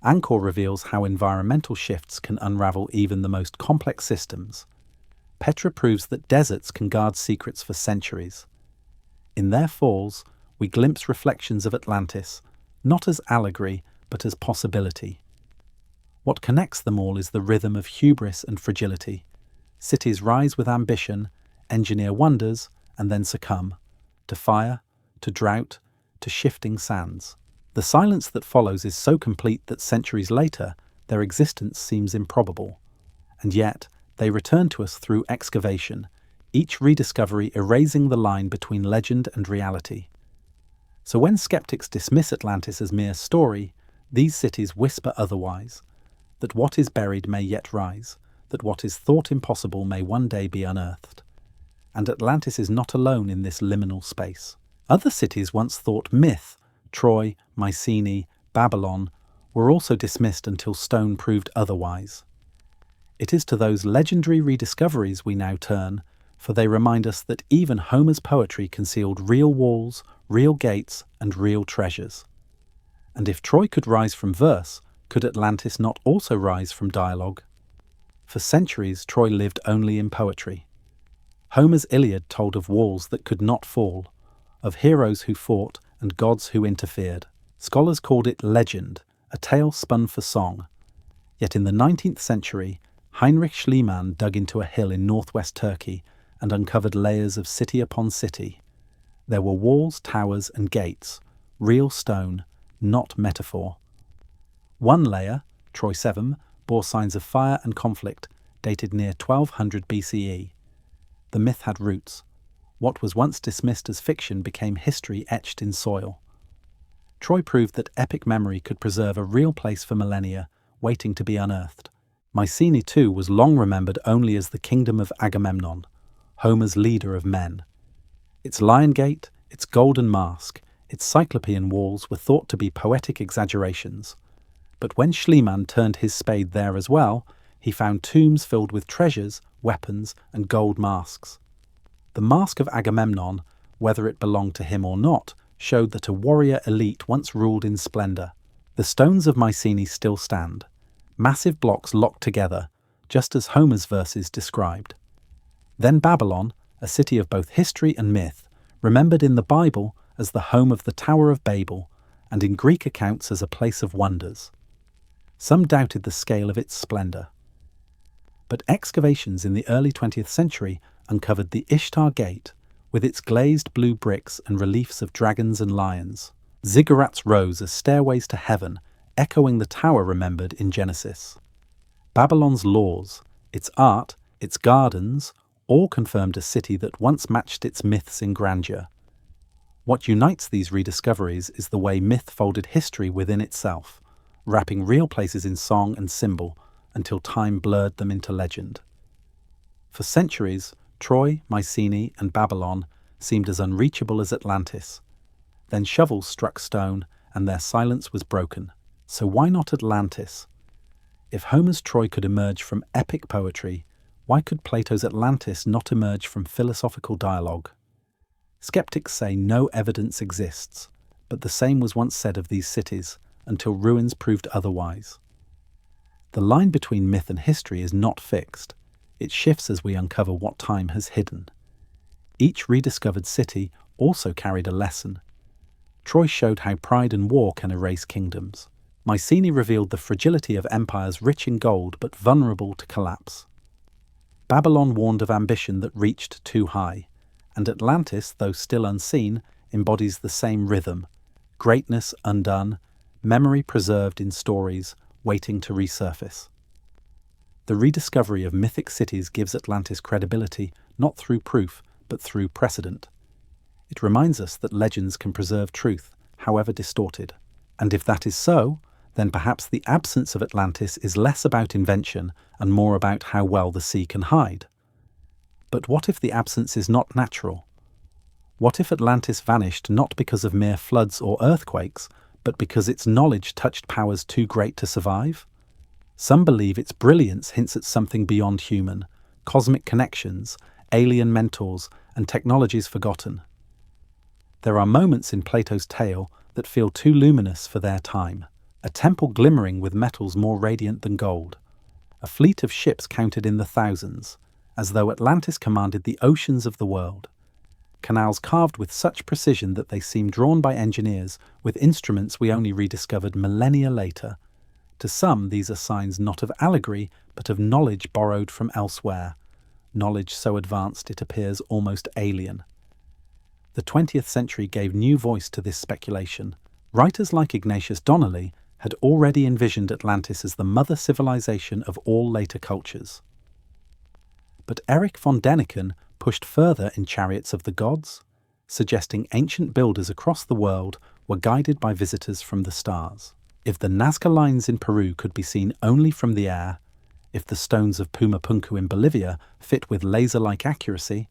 Angkor reveals how environmental shifts can unravel even the most complex systems. Petra proves that deserts can guard secrets for centuries. In their falls, we glimpse reflections of Atlantis, not as allegory, but as possibility. What connects them all is the rhythm of hubris and fragility. Cities rise with ambition, engineer wonders, and then succumb to fire, to drought, to shifting sands. The silence that follows is so complete that centuries later, their existence seems improbable. And yet, they return to us through excavation, each rediscovery erasing the line between legend and reality. So when skeptics dismiss Atlantis as mere story, these cities whisper otherwise, that what is buried may yet rise, that what is thought impossible may one day be unearthed. And Atlantis is not alone in this liminal space. Other cities once thought myth, Troy, Mycenae, Babylon, were also dismissed until stone proved otherwise. It is to those legendary rediscoveries we now turn, for they remind us that even Homer's poetry concealed real walls, real gates, and real treasures. And if Troy could rise from verse, could Atlantis not also rise from dialogue? For centuries, Troy lived only in poetry. Homer's Iliad told of walls that could not fall, of heroes who fought and gods who interfered. Scholars called it legend, a tale spun for song. Yet in the 19th century, Heinrich Schliemann dug into a hill in northwest Turkey and uncovered layers of city upon city. There were walls, towers, and gates, real stone, not metaphor. One layer, Troy 7, bore signs of fire and conflict, dated near 1200 BCE. The myth had roots. What was once dismissed as fiction became history etched in soil. Troy proved that epic memory could preserve a real place for millennia, waiting to be unearthed. Mycenae too was long remembered only as the kingdom of Agamemnon, Homer's leader of men. Its lion gate, its golden mask, its cyclopean walls were thought to be poetic exaggerations. But when Schliemann turned his spade there as well, he found tombs filled with treasures, weapons, and gold masks. The mask of Agamemnon, whether it belonged to him or not, showed that a warrior elite once ruled in splendor. The stones of Mycenae still stand, massive blocks locked together, just as Homer's verses described. Then Babylon, a city of both history and myth, remembered in the Bible as the home of the Tower of Babel, and in Greek accounts as a place of wonders. Some doubted the scale of its splendor. But excavations in the early 20th century uncovered the Ishtar Gate, with its glazed blue bricks and reliefs of dragons and lions. Ziggurats rose as stairways to heaven, echoing the tower remembered in Genesis. Babylon's laws, its art, its gardens, all confirmed a city that once matched its myths in grandeur. What unites these rediscoveries is the way myth folded history within itself, wrapping real places in song and symbol until time blurred them into legend. For centuries, Troy, Mycenae, and Babylon seemed as unreachable as Atlantis. Then shovels struck stone, and their silence was broken. So why not Atlantis? If Homer's Troy could emerge from epic poetry, why could Plato's Atlantis not emerge from philosophical dialogue? Skeptics say no evidence exists, but the same was once said of these cities, until ruins proved otherwise. The line between myth and history is not fixed. It shifts as we uncover what time has hidden. Each rediscovered city also carried a lesson. Troy showed how pride and war can erase kingdoms. Mycenae revealed the fragility of empires rich in gold but vulnerable to collapse. Babylon warned of ambition that reached too high, and Atlantis, though still unseen, embodies the same rhythm: greatness undone, memory preserved in stories, waiting to resurface. The rediscovery of mythic cities gives Atlantis credibility not through proof, but through precedent. It reminds us that legends can preserve truth, however distorted. And if that is so, then perhaps the absence of Atlantis is less about invention and more about how well the sea can hide. But what if the absence is not natural? What if Atlantis vanished not because of mere floods or earthquakes, but because its knowledge touched powers too great to survive? Some believe its brilliance hints at something beyond human, cosmic connections, alien mentors, and technologies forgotten. There are moments in Plato's tale that feel too luminous for their time. A temple glimmering with metals more radiant than gold. A fleet of ships counted in the thousands, as though Atlantis commanded the oceans of the world. Canals carved with such precision that they seem drawn by engineers with instruments we only rediscovered millennia later. To some, these are signs not of allegory, but of knowledge borrowed from elsewhere, knowledge so advanced it appears almost alien. The 20th century gave new voice to this speculation. Writers like Ignatius Donnelly had already envisioned Atlantis as the mother civilization of all later cultures. But Erich von Däniken pushed further in Chariots of the Gods, suggesting ancient builders across the world were guided by visitors from the stars. If the Nazca lines in Peru could be seen only from the air, if the stones of Pumapunku in Bolivia fit with laser-like accuracy,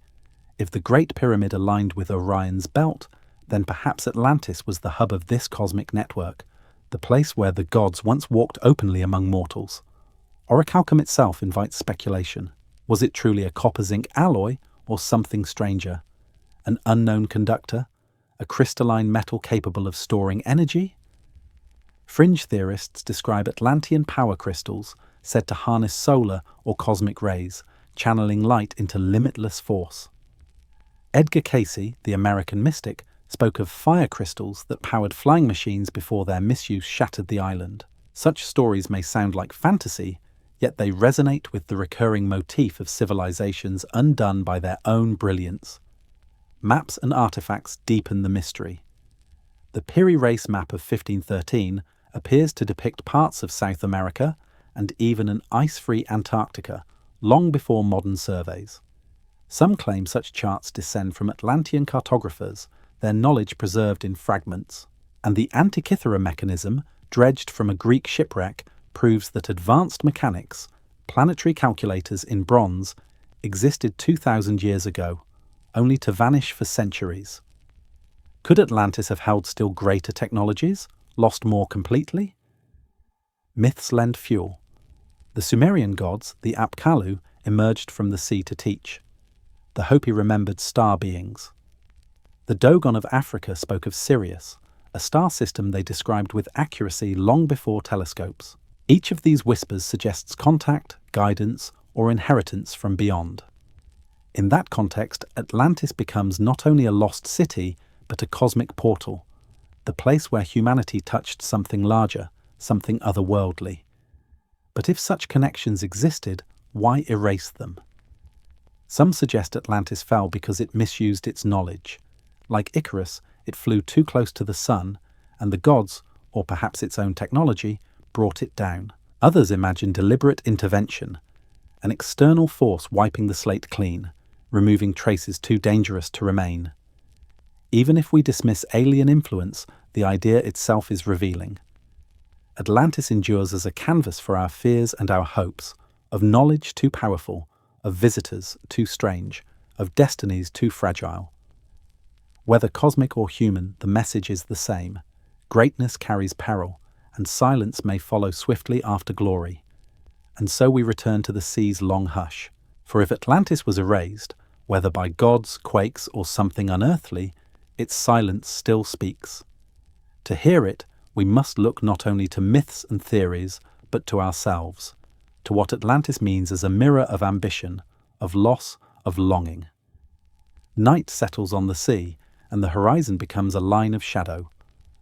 if the Great Pyramid aligned with Orion's belt, then perhaps Atlantis was the hub of this cosmic network, the place where the gods once walked openly among mortals. Orichalcum itself invites speculation. Was it truly a copper-zinc alloy or something stranger? An unknown conductor? A crystalline metal capable of storing energy? Fringe theorists describe Atlantean power crystals said to harness solar or cosmic rays, channeling light into limitless force. Edgar Cayce, the American mystic, spoke of fire crystals that powered flying machines before their misuse shattered the island. Such stories may sound like fantasy, yet they resonate with the recurring motif of civilizations undone by their own brilliance. Maps and artifacts deepen the mystery. The Piri Reis map of 1513 appears to depict parts of South America and even an ice-free Antarctica, long before modern surveys. Some claim such charts descend from Atlantean cartographers, their knowledge preserved in fragments. And the Antikythera mechanism, dredged from a Greek shipwreck, proves that advanced mechanics, planetary calculators in bronze, existed 2,000 years ago, only to vanish for centuries. Could Atlantis have held still greater technologies, lost more completely? Myths lend fuel. The Sumerian gods, the Apkallu, emerged from the sea to teach. The Hopi remembered star beings. The Dogon of Africa spoke of Sirius, a star system they described with accuracy long before telescopes. Each of these whispers suggests contact, guidance, or inheritance from beyond. In that context, Atlantis becomes not only a lost city, but a cosmic portal, the place where humanity touched something larger, something otherworldly. But if such connections existed, why erase them? Some suggest Atlantis fell because it misused its knowledge. Like Icarus, it flew too close to the sun, and the gods, or perhaps its own technology, brought it down. Others imagine deliberate intervention, an external force wiping the slate clean, removing traces too dangerous to remain. Even if we dismiss alien influence, the idea itself is revealing. Atlantis endures as a canvas for our fears and our hopes, of knowledge too powerful, of visitors too strange, of destinies too fragile. Whether cosmic or human, the message is the same. Greatness carries peril, and silence may follow swiftly after glory. And so we return to the sea's long hush. For if Atlantis was erased, whether by gods, quakes, or something unearthly, its silence still speaks. To hear it, we must look not only to myths and theories, but to ourselves, to what Atlantis means as a mirror of ambition, of loss, of longing. Night settles on the sea, and the horizon becomes a line of shadow.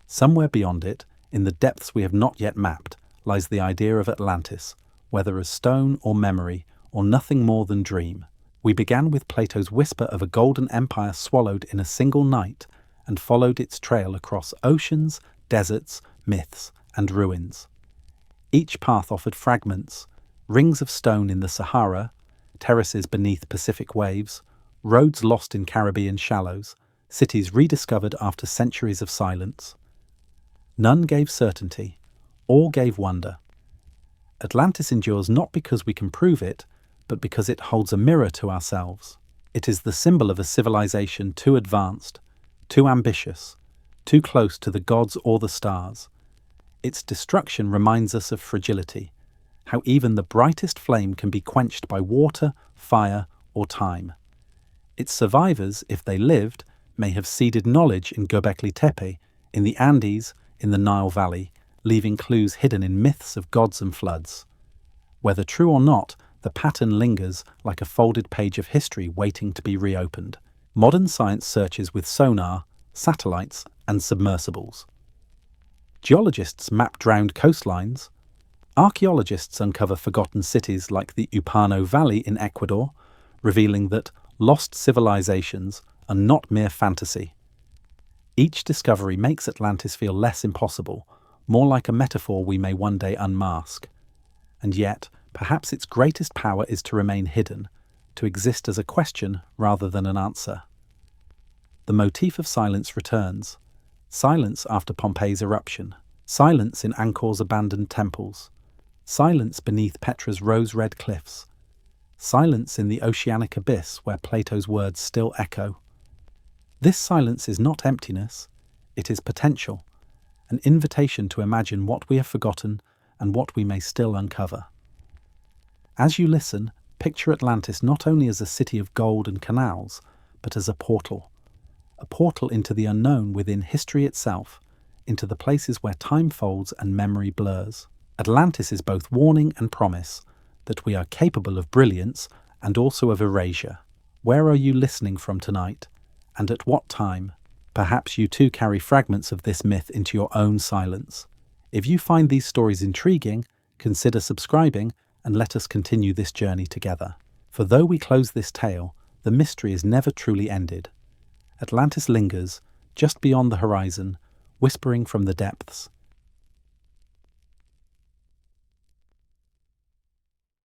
Somewhere beyond it, in the depths we have not yet mapped, lies the idea of Atlantis, whether as stone or memory, or nothing more than dream. We began with Plato's whisper of a golden empire swallowed in a single night, and followed its trail across oceans, deserts, myths, and ruins. Each path offered fragments, rings of stone in the Sahara, terraces beneath Pacific waves, roads lost in Caribbean shallows, cities rediscovered after centuries of silence. None gave certainty, all gave wonder. Atlantis endures not because we can prove it, but because it holds a mirror to ourselves. It is the symbol of a civilization too advanced, too ambitious, too close to the gods or the stars. Its destruction reminds us of fragility, how even the brightest flame can be quenched by water, fire, or time. Its survivors, if they lived, may have seeded knowledge in Göbekli Tepe, in the Andes, in the Nile Valley, leaving clues hidden in myths of gods and floods. Whether true or not, the pattern lingers like a folded page of history waiting to be reopened. Modern science searches with sonar, satellites, and submersibles. Geologists map drowned coastlines. Archaeologists uncover forgotten cities like the Upano Valley in Ecuador, revealing that lost civilizations are not mere fantasy. Each discovery makes Atlantis feel less impossible, more like a metaphor we may one day unmask. And yet, perhaps its greatest power is to remain hidden, to exist as a question rather than an answer. The motif of silence returns. Silence after Pompeii's eruption. Silence in Angkor's abandoned temples. Silence beneath Petra's rose-red cliffs. Silence in the oceanic abyss where Plato's words still echo. This silence is not emptiness, it is potential, an invitation to imagine what we have forgotten and what we may still uncover. As you listen, picture Atlantis not only as a city of gold and canals, but as a portal into the unknown within history itself, into the places where time folds and memory blurs. Atlantis is both warning and promise, that we are capable of brilliance and also of erasure. Where are you listening from tonight? And at what time? Perhaps you too carry fragments of this myth into your own silence. If you find these stories intriguing, consider subscribing and let us continue this journey together. For though we close this tale, the mystery is never truly ended. Atlantis lingers, just beyond the horizon, whispering from the depths,